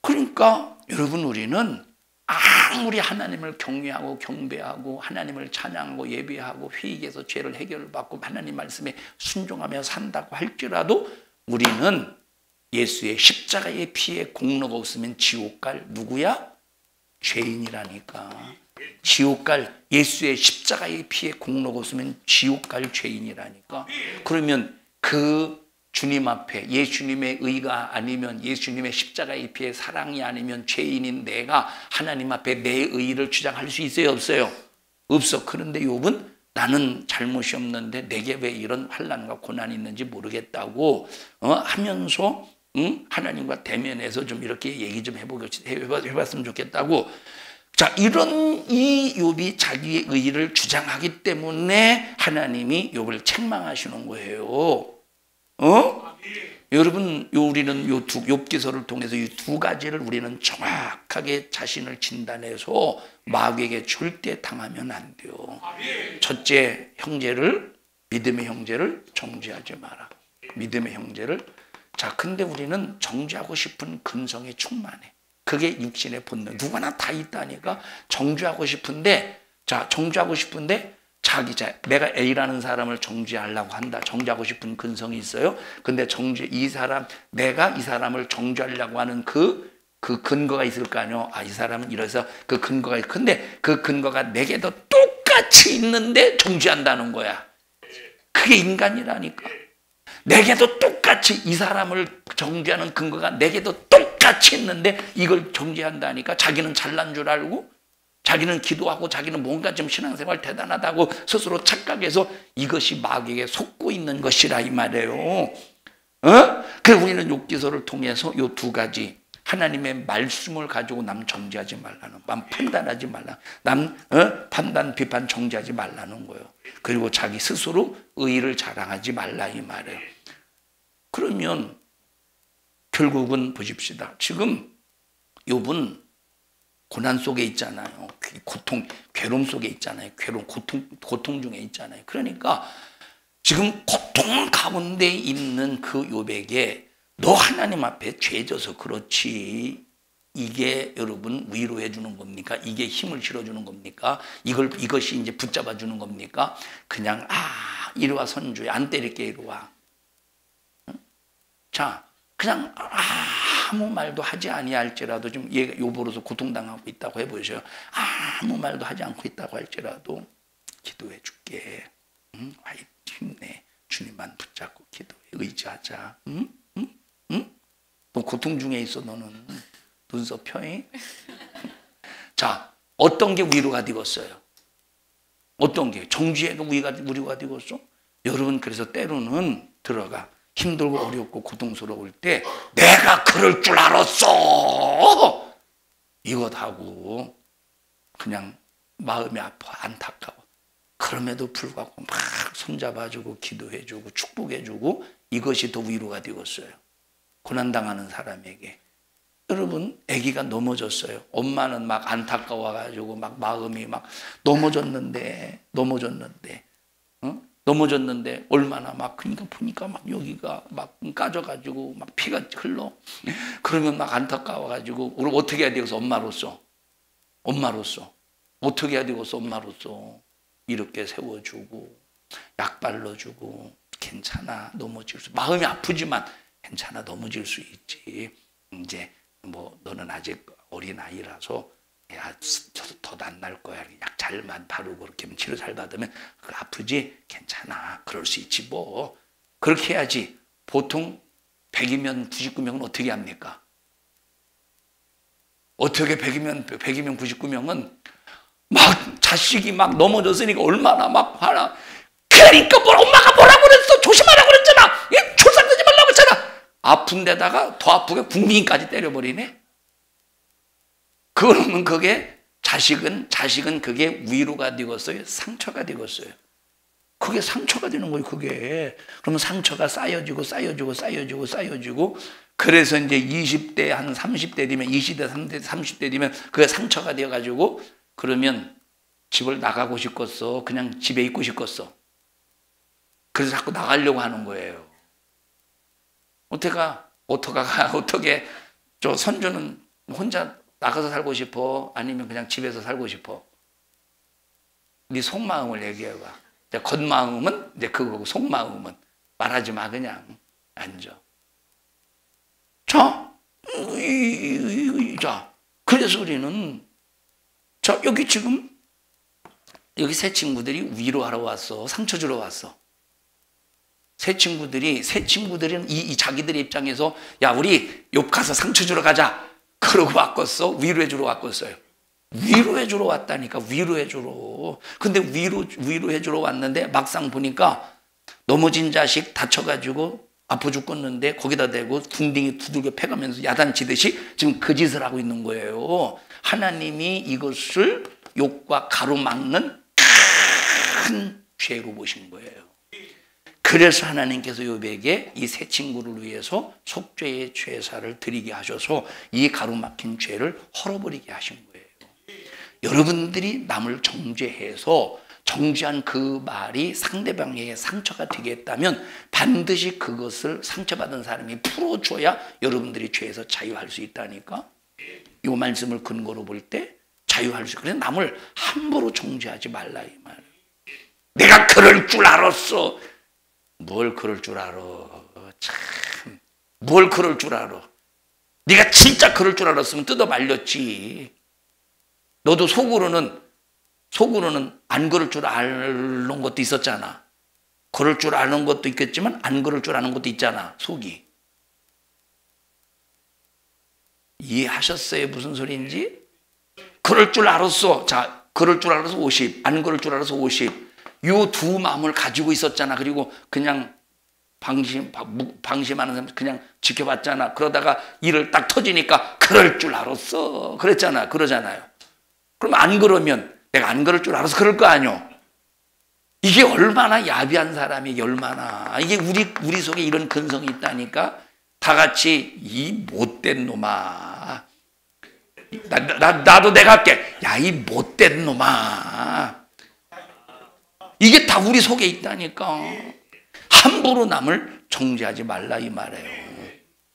그러니까 여러분 우리는 아무리 하나님을 경외하고 경배하고 하나님을 찬양하고 예배하고 회개해서 죄를 해결받고 하나님 말씀에 순종하며 산다고 할지라도 우리는 예수의 십자가의 피에 공로가 없으면 지옥 갈 누구야? 죄인이라니까. 지옥 갈 예수의 십자가의 피에 공로가 없으면 지옥 갈 죄인이라니까. 그러면 그 주님 앞에 예수님의 의가 아니면 예수님의 십자가의 피의 사랑이 아니면 죄인인 내가 하나님 앞에 내 의를 주장할 수 있어요? 없어요? 없어. 그런데 욥은 나는 잘못이 없는데 내게 왜 이런 환난과 고난이 있는지 모르겠다고 하면서 하나님과 대면해서 좀 이렇게 얘기 좀 해봤으면 좋겠다고. 자, 이런 이 욥이 자기의 의를 주장하기 때문에 하나님이 욥을 책망하시는 거예요. 여러분, 우리는 욥기서를 통해서 이 두 가지를 우리는 정확하게 자신을 진단해서 마귀에게 절대 당하면 안 돼요. 첫째, 믿음의 형제를 정죄하지 마라. 믿음의 형제를. 자, 근데 우리는 정죄하고 싶은 근성이 충만해. 그게 육신의 본능. 누구나 다 있다니까. 정죄하고 싶은데, 내가 A라는 사람을 정죄하려고 한다. 정죄하고 싶은 근성이 있어요. 근데 내가 이 사람을 정죄하려고 하는 그 근거가 있을 거 아니에요. 이 사람은 이래서 그 근거가 있고, 근데 그 근거가 내게도 똑같이 있는데 정죄한다는 거야. 그게 인간이라니까. 내게도 똑같이 이 사람을 정죄하는 근거가 내게도 똑같이 있는데 이걸 정죄한다니까. 자기는 잘난 줄 알고, 자기는 기도하고, 자기는 뭔가 좀 신앙생활 대단하다고 스스로 착각해서 이것이 마귀에게 속고 있는 것이라 이 말이에요. 그래서 우리는 욥기서를 통해서 이 두 가지, 하나님의 말씀을 가지고 남 정죄하지 말라는, 남 판단하지 말라, 남 판단, 비판, 정죄하지 말라는 거예요. 그리고 자기 스스로 의의를 자랑하지 말라 이 말이에요. 그러면 결국은 보십시다. 지금 욥은 고난 속에 있잖아요. 괴로움 속에 있잖아요. 고통 중에 있잖아요. 그러니까 지금 고통 가운데 있는 그 욥에게 너 하나님 앞에 죄져서 그렇지, 이게 여러분 위로해 주는 겁니까? 이게 힘을 실어주는 겁니까? 이것이 이제 붙잡아 주는 겁니까? 그냥 이리 와 선주야, 안 때릴게, 이리 와. 자, 그냥 아무 말도 하지 아니할지라도, 지금 얘가 욥으로서 고통당하고 있다고 해보셔요. 아무 말도 하지 않고 있다고 할지라도 기도해 줄게. 힘내. 주님만 붙잡고 기도해. 의지하자. 너 고통 중에 있어. 너는 눈썹 펴잉? 자, 어떤 게 위로가 되겠어요? 어떤 게 정죄가 위로가 되겠어? 여러분, 그래서 때로는 들어가 힘들고 어렵고 고통스러울 때 내가 그럴 줄 알았어, 이것하고 그냥 마음이 아파, 안타까워. 그럼에도 불구하고 막 손잡아주고 기도해주고 축복해주고, 이것이 더 위로가 되겠어요. 고난당하는 사람에게. 여러분, 아기가 넘어졌어요. 엄마는 막 안타까워가지고 막 마음이 막 넘어졌는데 얼마나 막, 그러니까 보니까 막 여기가 막 까져가지고 막 피가 흘러. 그러면 막 안타까워가지고 우리 어떻게 해야 되겠어? 엄마로서 어떻게 해야 되겠어? 엄마로서 이렇게 세워주고 약 발라주고, 괜찮아, 넘어질 수, 마음이 아프지만 괜찮아, 넘어질 수 있지. 이제 뭐 너는 아직 어린 아이라서 더 안 날 거야. 약 잘만 바르고 그렇게 치료 잘 받으면 아프지? 괜찮아, 그럴 수 있지 뭐. 그렇게 해야지. 보통 100이면 99명은 어떻게 합니까? 어떻게 100이면 99명은 막 자식이 막 넘어졌으니까 얼마나 막 화나. 그러니까 엄마가 뭐라고 그랬어? 조심하라고 그랬잖아. 출산하지 말라고 했잖아. 아픈 데다가 더 아프게 국민까지 때려버리네. 그러면 그게 자식은 그게 위로가 되겠어요? 상처가 되겠어요? 그게 상처가 되는 거예요, 그게. 그러면 상처가 쌓여지고 그래서 이제 20대 한 30대 되면, 20대 30대 되면 그게 상처가 되어가지고, 그러면 집을 나가고 싶겠어? 그냥 집에 있고 싶겠어? 그래서 자꾸 나가려고 하는 거예요. 어떻게 저 선주는 혼자 나가서 살고 싶어? 아니면 그냥 집에서 살고 싶어? 네 속마음을 얘기해봐. 겉마음은 이제 그거고, 속마음은 말하지 마. 그냥 앉아. 자, 그래서 우리는, 여기 지금 여기 세 친구들이 위로하러 왔어. 상처 주러 왔어. 세 친구들은 이 자기들의 입장에서, 야, 우리 욥 가서 상처 주러 가자, 그러고 왔겠어? 위로해 주러 왔겠어요? 위로해 주러 왔다니까. 위로해 주러. 근데 위로해 주러 왔는데 막상 보니까 넘어진 자식 다쳐가지고 아파 죽겠는데 거기다 대고 궁둥이 두들겨 패가면서 야단치듯이 지금 그 짓을 하고 있는 거예요. 하나님이 이것을 욥과 가로막는 큰 죄로 보신 거예요. 그래서 하나님께서 욥에게 이 세 친구를 위해서 속죄의 제사를 드리게 하셔서 이 가로막힌 죄를 헐어버리게 하신 거예요. 여러분들이 남을 정죄해서 정죄한 그 말이 상대방에게 상처가 되겠다면 반드시 그것을 상처받은 사람이 풀어줘야 여러분들이 죄에서 자유할 수 있다니까. 이 말씀을 근거로 볼 때 자유할 수 있고, 그래서 남을 함부로 정죄하지 말라 이 말. 내가 그럴 줄 알았어. 뭘 그럴 줄 알아. 참, 뭘 그럴 줄 알아. 네가 진짜 그럴 줄 알았으면 뜯어 말렸지. 너도 속으로는 안 그럴 줄 아는 것도 있었잖아. 그럴 줄 아는 것도 있겠지만 안 그럴 줄 아는 것도 있잖아. 속이. 이해하셨어요? 무슨 소리인지? 그럴 줄 알았어. 자, 그럴 줄 알아서 50, 안 그럴 줄 알아서 50. 요 두 마음을 가지고 있었잖아. 그리고 그냥 방심하는 사람 그냥 지켜봤잖아. 그러다가 일을 딱 터지니까 그럴 줄 알았어. 그랬잖아. 그러잖아요. 그럼 안 그러면 내가 안 그럴 줄 알아서 그럴 거 아니요. 이게 얼마나 야비한 사람이 얼마나. 이게 우리 속에 이런 근성이 있다니까. 다 같이 이 못된 놈아. 나도 내가 할게. 야, 이 못된 놈아. 이게 다 우리 속에 있다니까. 함부로 남을 정죄하지 말라 이 말이에요.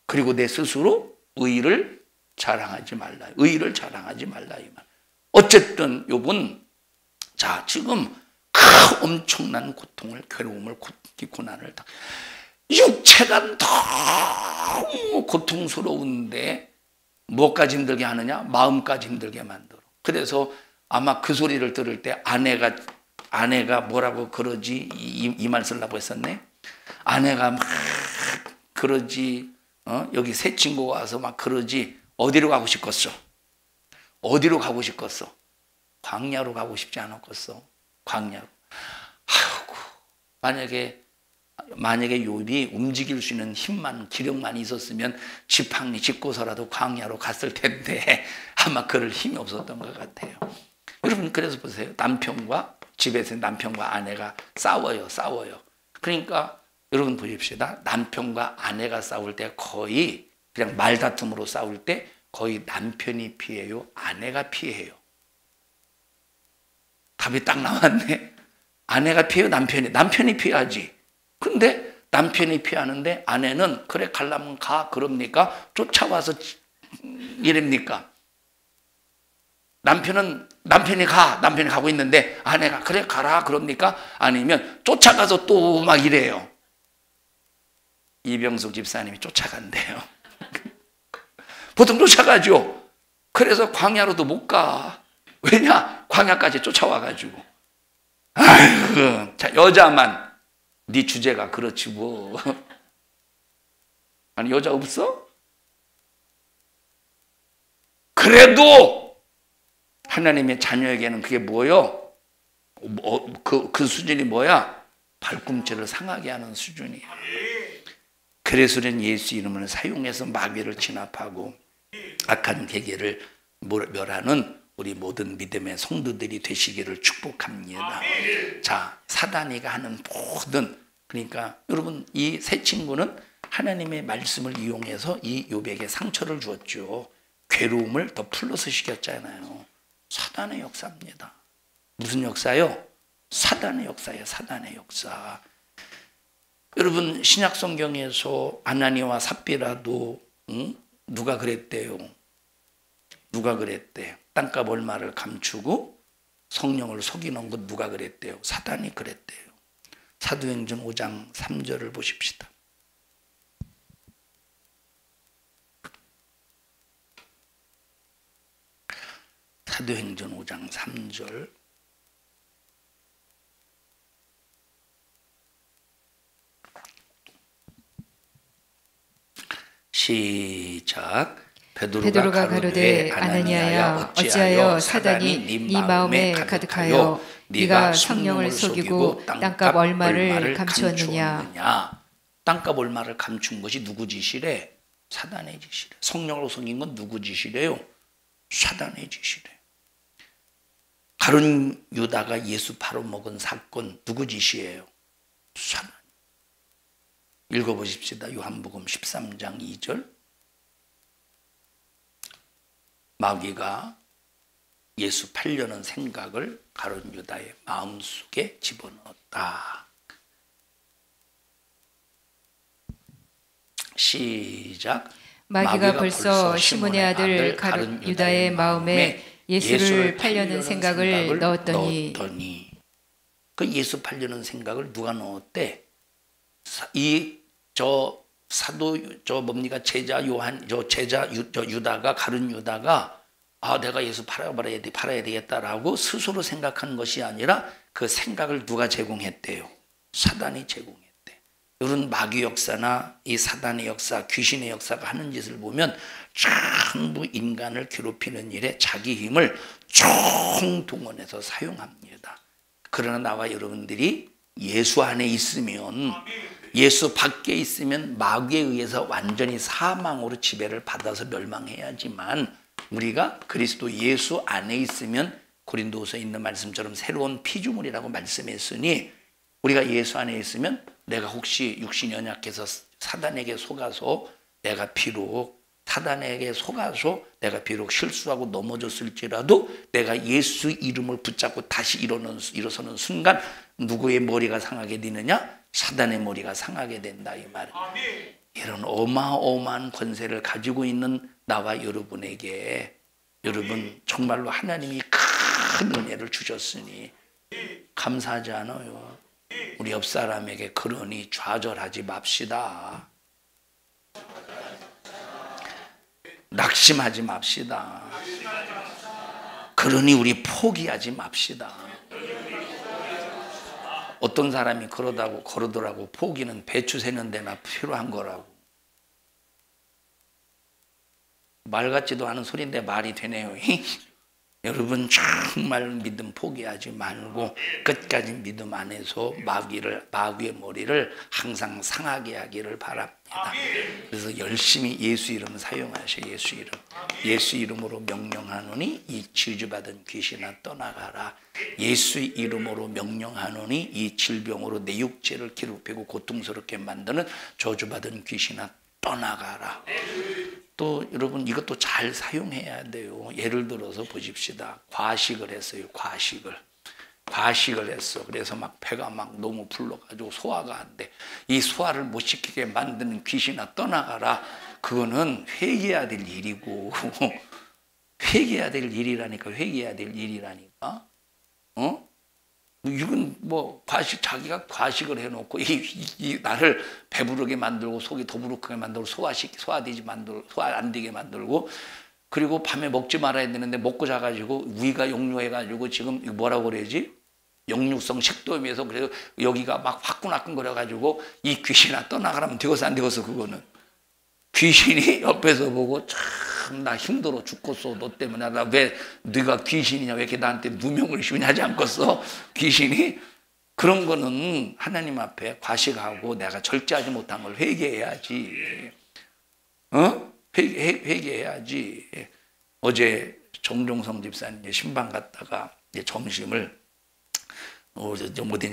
그리고 내 스스로 의의를 자랑하지 말라. 의의를 자랑하지 말라 이 말. 어쨌든 요번 자 지금 엄청난 고통을 괴로움을 고난을 다 육체가 너무 고통스러운데 뭐까지 힘들게 하느냐? 마음까지 힘들게 만들어. 그래서 아마 그 소리를 들을 때 아내가 뭐라고 그러지? 이 말 쓰려고 했었네. 아내가 막 그러지. 여기 새 친구가 와서 막 그러지. 어디로 가고 싶겠어? 어디로 가고 싶겠어? 광야로 가고 싶지 않았겠어? 광야로. 아이고, 만약에 욥이 움직일 수 있는 힘만 기력만 있었으면 지팡이 짚고서라도 광야로 갔을 텐데 아마 그럴 힘이 없었던 것 같아요. 여러분 그래서 보세요. 집에서 남편과 아내가 싸워요. 그러니까 여러분 보십시다. 남편과 아내가 싸울 때 거의 그냥 말다툼으로 싸울 때 거의 남편이 피해요. 아내가 피해요. 답이 딱 나왔네. 아내가 피해요. 남편이 피하지. 근데 남편이 피하는데 아내는 그래 가려면 가 그럽니까? 쫓아와서 이랍니까? 남편이 가고 있는데 아내가 그래 가라 그럽니까? 아니면 쫓아가서 또 막 이래요. 이병숙 집사님이 쫓아간대요. 보통 쫓아가죠. 그래서 광야로도 못 가. 왜냐? 광야까지 쫓아와가지고. 아이고, 자 여자만 네 주제가 그렇지 뭐. 아니 여자 없어? 그래도 하나님의 자녀에게는 그게 뭐요? 그 수준이 뭐야? 발꿈치를 상하게 하는 수준이야. 그래서는 예수 이름을 사용해서 마귀를 진압하고 악한 계계를 멸하는 우리 모든 믿음의 성도들이 되시기를 축복합니다. 자, 사단이가 하는 모든, 그러니까 여러분 이 새 친구는 하나님의 말씀을 이용해서 이 욥에게 상처를 주었죠. 괴로움을 더 플러스 시켰잖아요. 사단의 역사입니다. 무슨 역사요? 사단의 역사예요. 사단의 역사. 여러분 신약 성경에서 아나니와 삽비라도 누가 그랬대요? 누가 그랬대? 땅값 얼마를 감추고 성령을 속이는 것 누가 그랬대요? 사단이 그랬대요. 사도행전 5장 3절을 보십시다. 사도행전 5장 3절. 시작. 베드로가 가로되 아나니아야 어찌하여 사단이 네 마음에 가득하여 네가 성령을 속이고 땅값 얼마를 감추었느냐. 땅값 얼마를 감춘 것이 누구 짓이래? 사단의 짓이래. 성령으로 속인 건 누구 짓이래요? 사단의 짓이래. 가룟 유다가 예수 팔아먹은 사건 누구 짓이에요? 사단. 읽어보십시다. 요한복음 13장 2절. 마귀가 예수 팔려는 생각을 가룟 유다의 마음속에 집어넣었다. 시작. 마귀가 벌써 시몬의 아들 가룟 유다의 마음에 예수를 팔려는 생각을 넣었더니 그 예수 팔려는 생각을 누가 넣었대? 제자 요한, 유다가, 가룟 유다가, 아, 내가 예수 팔아야 되겠다라고 스스로 생각한 것이 아니라 그 생각을 누가 제공했대요? 사단이 제공했대. 이런 마귀 역사나 이 사단의 역사, 귀신의 역사가 하는 짓을 보면 전부 인간을 괴롭히는 일에 자기 힘을 총동원해서 사용합니다. 그러나 나와 여러분들이 예수 안에 있으면, 예수 밖에 있으면 마귀에 의해서 완전히 사망으로 지배를 받아서 멸망해야지만, 우리가 그리스도 예수 안에 있으면 고린도후서에 있는 말씀처럼 새로운 피조물이라고 말씀했으니, 우리가 예수 안에 있으면 내가 혹시 육신이 연약해서 사단에게 속아서 내가 비록 실수하고 넘어졌을지라도 내가 예수 이름을 붙잡고 다시 일어서는 순간 누구의 머리가 상하게 되느냐? 사단의 머리가 상하게 된다, 이 말이에요. 이런 어마어마한 권세를 가지고 있는 나와 여러분에게, 여러분 정말로 하나님이 큰 은혜를 주셨으니 감사하지 않아요? 우리 옆 사람에게 그러니 좌절하지 맙시다. 낙심하지 맙시다. 그러니 우리 포기하지 맙시다. 어떤 사람이 그러더라고. 포기는 배추 세는 데나 필요한 거라고. 말 같지도 않은 소리인데 말이 되네요. 여러분 정말 믿음 포기하지 말고 끝까지 믿음 안에서 마귀의 머리를 항상 상하게 하기를 바랍니다. 그래서 열심히 예수 이름 사용하셔. 예수 이름. 예수 이름으로 명령하노니 이 저주받은 귀신아 떠나가라. 예수 이름으로 명령하노니 이 질병으로 내 육체를 괴롭히고 고통스럽게 만드는 저주받은 귀신아 떠나가라. 또 여러분 이것도 잘 사용해야 돼요. 예를 들어서 보십시다. 과식을 했어요. 과식을 했어. 그래서 막 배가 막 너무 불러가지고 소화가 안 돼. 이 소화를 못 시키게 만드는 귀신아 떠나가라. 그거는 회개해야 될 일이고 회개해야 될 일이라니까. 이건 자기가 과식을 해놓고 나를 배부르게 만들고 속이 더부룩하게 만들고 소화 안 되게 만들고, 그리고 밤에 먹지 말아야 되는데 먹고 자가지고 위가 역류해가지고 지금 뭐라고 그래야지? 역류성 식도염에서 그래서 여기가 막 화끈화끈거려가지고 이 귀신아 떠나가라면 되겠어 안 되겠어? 그거는 귀신이 옆에서 보고 참 나 힘들어 죽겠어. 너 때문에. 나 왜 네가 귀신이냐? 왜 이렇게 나한테 누명을 씌우냐 하지 않겠어? 귀신이. 그런 거는 하나님 앞에 과식하고 내가 절제하지 못한 걸 회개해야지. 회개해야지. 어제 정종성 집사님 신방 갔다가 점심을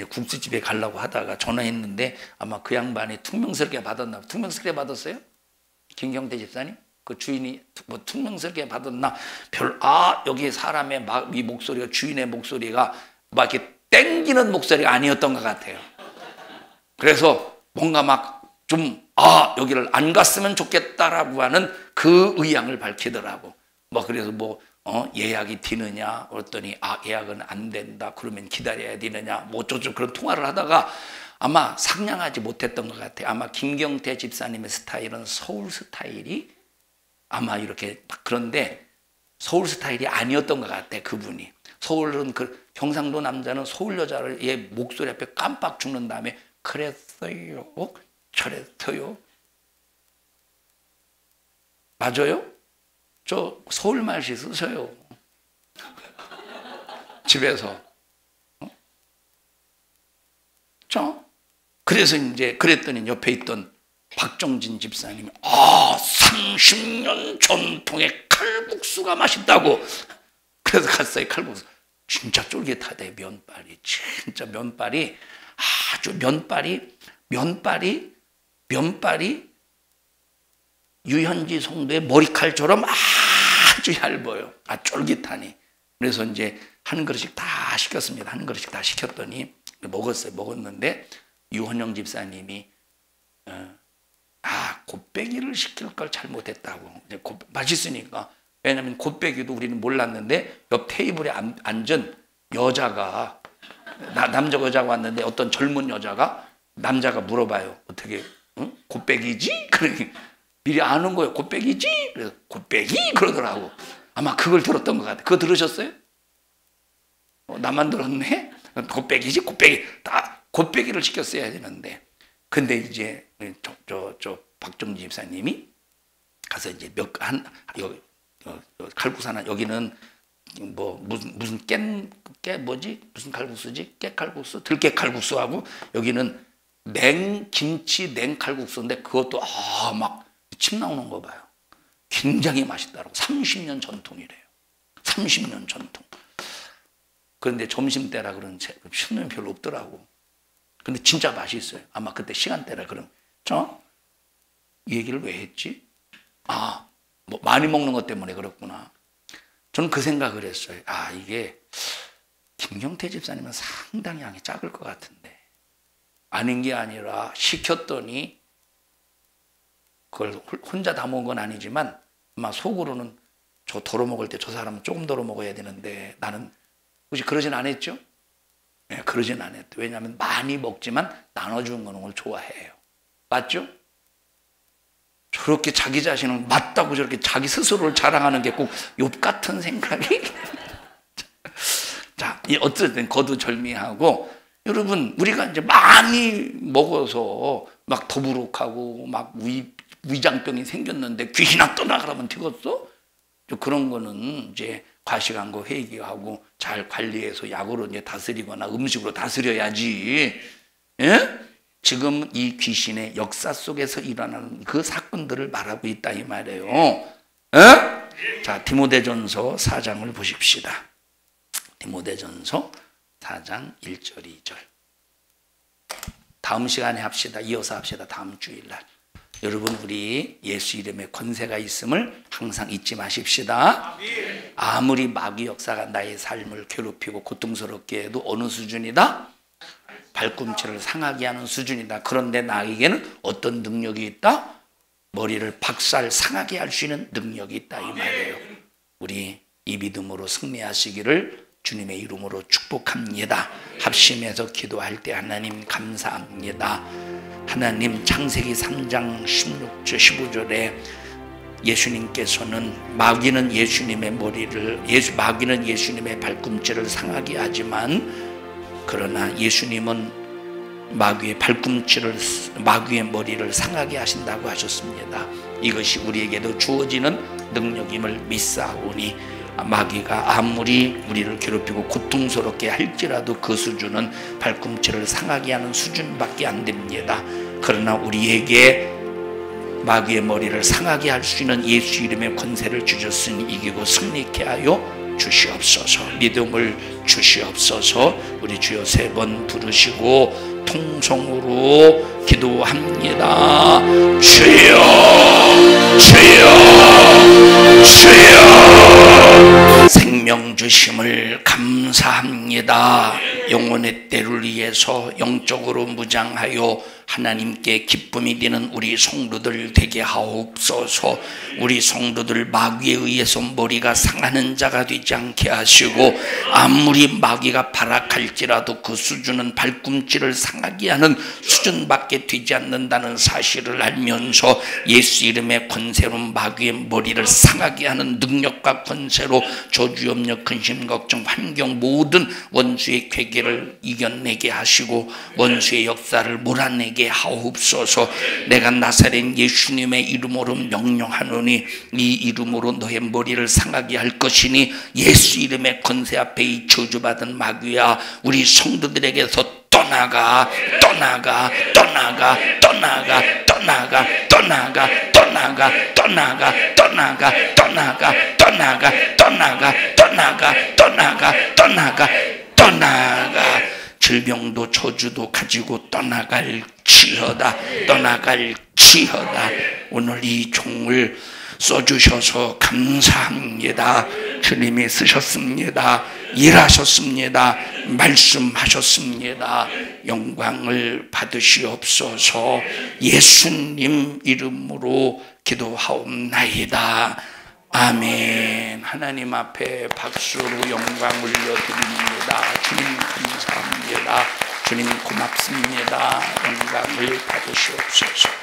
국수집에 가려고 하다가 전화했는데 아마 그 양반이 퉁명스럽게 받았나. 퉁명스럽게 받았어요? 김경태 집사님? 그 주인이 퉁명스럽게 받았나? 여기 사람의 이 목소리가, 주인의 목소리가 막 이렇게 땡기는 목소리가 아니었던 것 같아요. 그래서 뭔가 막 여기를 안 갔으면 좋겠다라고 하는 그 의향을 밝히더라고. 그래서 예약이 되느냐 그랬더니 예약은 안 된다. 그러면 기다려야 되느냐 어쩌고 그런 통화를 하다가 아마 상냥하지 못했던 것 같아요. 아마 김경태 집사님의 스타일은 서울 스타일이 아마 이렇게 그런데 서울 스타일이 아니었던 것 같아. 그분이. 서울은 경상도 남자는 서울 여자를 얘 목소리 앞에 깜빡 죽는 다음에 그랬어요 저랬어요. 맞아요? 저 서울 말씨 쓰세요. 집에서. 그래서 그랬더니 옆에 있던 박정진 집사님이 30년 전통의 칼국수가 맛있다고. 그래서 갔어요. 칼국수 진짜 쫄깃하대. 진짜 면발이 아주 면발이 유현지 성도의 머리칼처럼 아주 얇아요. 쫄깃하니. 그래서 한 그릇씩 다 시켰습니다. 한 그릇씩 다 시켰더니 먹었는데 유헌영 집사님이 곱빼기를 시킬 걸 잘못했다고. 맛있으니까. 왜냐하면 곱빼기도 우리는 몰랐는데 옆 테이블에 앉은 여자가 남자 여자가 왔는데 어떤 젊은 여자가 남자가 물어봐요. 어떻게 응? 곱빼기지? 그러니 미리 아는 거예요. 곱빼기지? 그래서 곱빼기? 그러더라고. 아마 그걸 들었던 것 같아요. 그거 들으셨어요? 나만 들었네? 곱빼기지? 곱빼기. 다 곱빼기를 시켰어야 되는데. 근데 이제 저 박정지 집사님이 가서 이제 칼국수나 여기는 뭐 무슨 깨 뭐지? 무슨 칼국수지? 깨칼국수? 들깨칼국수하고 여기는 김치 냉칼국수인데 그것도 막 침 나오는 거 봐요. 굉장히 맛있다라고. 30년 전통이래요. 30년 전통. 그런데 점심때라 그런지 신놈이 별로 없더라고. 근데 진짜 맛있어요. 아마 그때 시간대라 그럼 이 얘기를 왜 했지? 뭐 많이 먹는 것 때문에 그렇구나. 저는 그 생각을 했어요. 이게 김경태 집사님은 상당히 양이 작을 것 같은데 아닌 게 아니라 시켰더니 그걸 혼자 다 먹은 건 아니지만 아마 속으로는 저 덜어 먹을 때 저 사람은 조금 덜어 먹어야 되는데 나는 혹시 그러진 않았죠? 네, 그러진 않았죠. 왜냐하면 많이 먹지만 나눠주는 걸 좋아해요. 맞죠? 저렇게 자기 자신은 맞다고 저렇게 자기 스스로를 자랑하는 게 꼭 욥 같은 생각이 자, 어쨌든 거두절미하고 여러분 우리가 이제 많이 먹어서 막 더부룩하고 막 위장병이 생겼는데 귀신아 떠나가라면 되겠어? 그런 거는 이제 과식한 거 회개하고 잘 관리해서 약으로 이제 다스리거나 음식으로 다스려야지. 예? 지금 이 귀신의 역사 속에서 일어나는 그 사건들을 말하고 있다 이 말이에요. 예? 자, 디모데전서 4장을 보십시다. 디모데전서 4장 1절 2절. 다음 시간에 합시다. 이어서 합시다. 다음 주일날. 여러분 우리 예수 이름에 권세가 있음을 항상 잊지 마십시다. 아무리 마귀 역사가 나의 삶을 괴롭히고 고통스럽게 해도 어느 수준이다? 발꿈치를 상하게 하는 수준이다. 그런데 나에게는 어떤 능력이 있다? 머리를 박살 상하게 할 수 있는 능력이 있다 이 말이에요. 우리 이 믿음으로 승리하시기를 주님의 이름으로 축복합니다. 합심해서 기도할 때 하나님 감사합니다. 하나님 창세기 3장 16절 15절에 예수님께서는 마귀는 예수님의 마귀는 예수님의 발꿈치를 상하게 하지만 그러나 예수님은 마귀의 머리를 상하게 하신다고 하셨습니다. 이것이 우리에게도 주어지는 능력임을 믿사오니 마귀가 아무리 우리를 괴롭히고 고통스럽게 할지라도 그 수준은 발꿈치를 상하게 하는 수준밖에 안 됩니다. 그러나 우리에게 마귀의 머리를 상하게 할 수 있는 예수 이름의 권세를 주셨으니 이기고 승리케 하여 주시옵소서. 믿음을 주시옵소서. 우리 주여 3번 부르시고 통성으로 기도합니다. 주여 주여 주여 생명 주심을 감사합니다. 영혼의 때를 위해서 영적으로 무장하여 하나님께 기쁨이 되는 우리 성도들 되게 하옵소서. 우리 성도들 마귀에 의해서 머리가 상하는 자가 되지 않게 하시고 아무리 마귀가 발악할지라도 그 수준은 발꿈치를 상하게 하는 수준밖에 되지 않는다는 사실을 알면서 예수 이름의 권세로 마귀의 머리를 상하게 하는 능력과 권세로 저주염려 근심 걱정 환경 모든 원수의 괴계를 이겨내게 하시고 원수의 역사를 몰아내게 하옵소서. 내가 나사렛 예수님의 이름으로 명령하노니 이 이름으로 너의 머리를 상하게 할 것이니 예수 이름의 권세 앞에 이 저주받은 마귀야 우리 성도들에게서 떠나가 떠나가 떠나가 떠나가 떠나가 떠나가 떠나가 떠나가 떠나가 떠나가 떠나가 떠나가 떠나가 떠나가 떠나가 떠나가 질병도 저주도 가지고 떠나갈지어다 떠나갈지어다. 오늘 이 종을 써주셔서 감사합니다. 주님이 쓰셨습니다. 일하셨습니다. 말씀하셨습니다. 영광을 받으시옵소서. 예수님 이름으로 기도하옵나이다. 아멘. 하나님 앞에 박수로 영광 올려드립니다. 주님 감사합니다. 주님 고맙습니다. 영광을 받으시옵소서.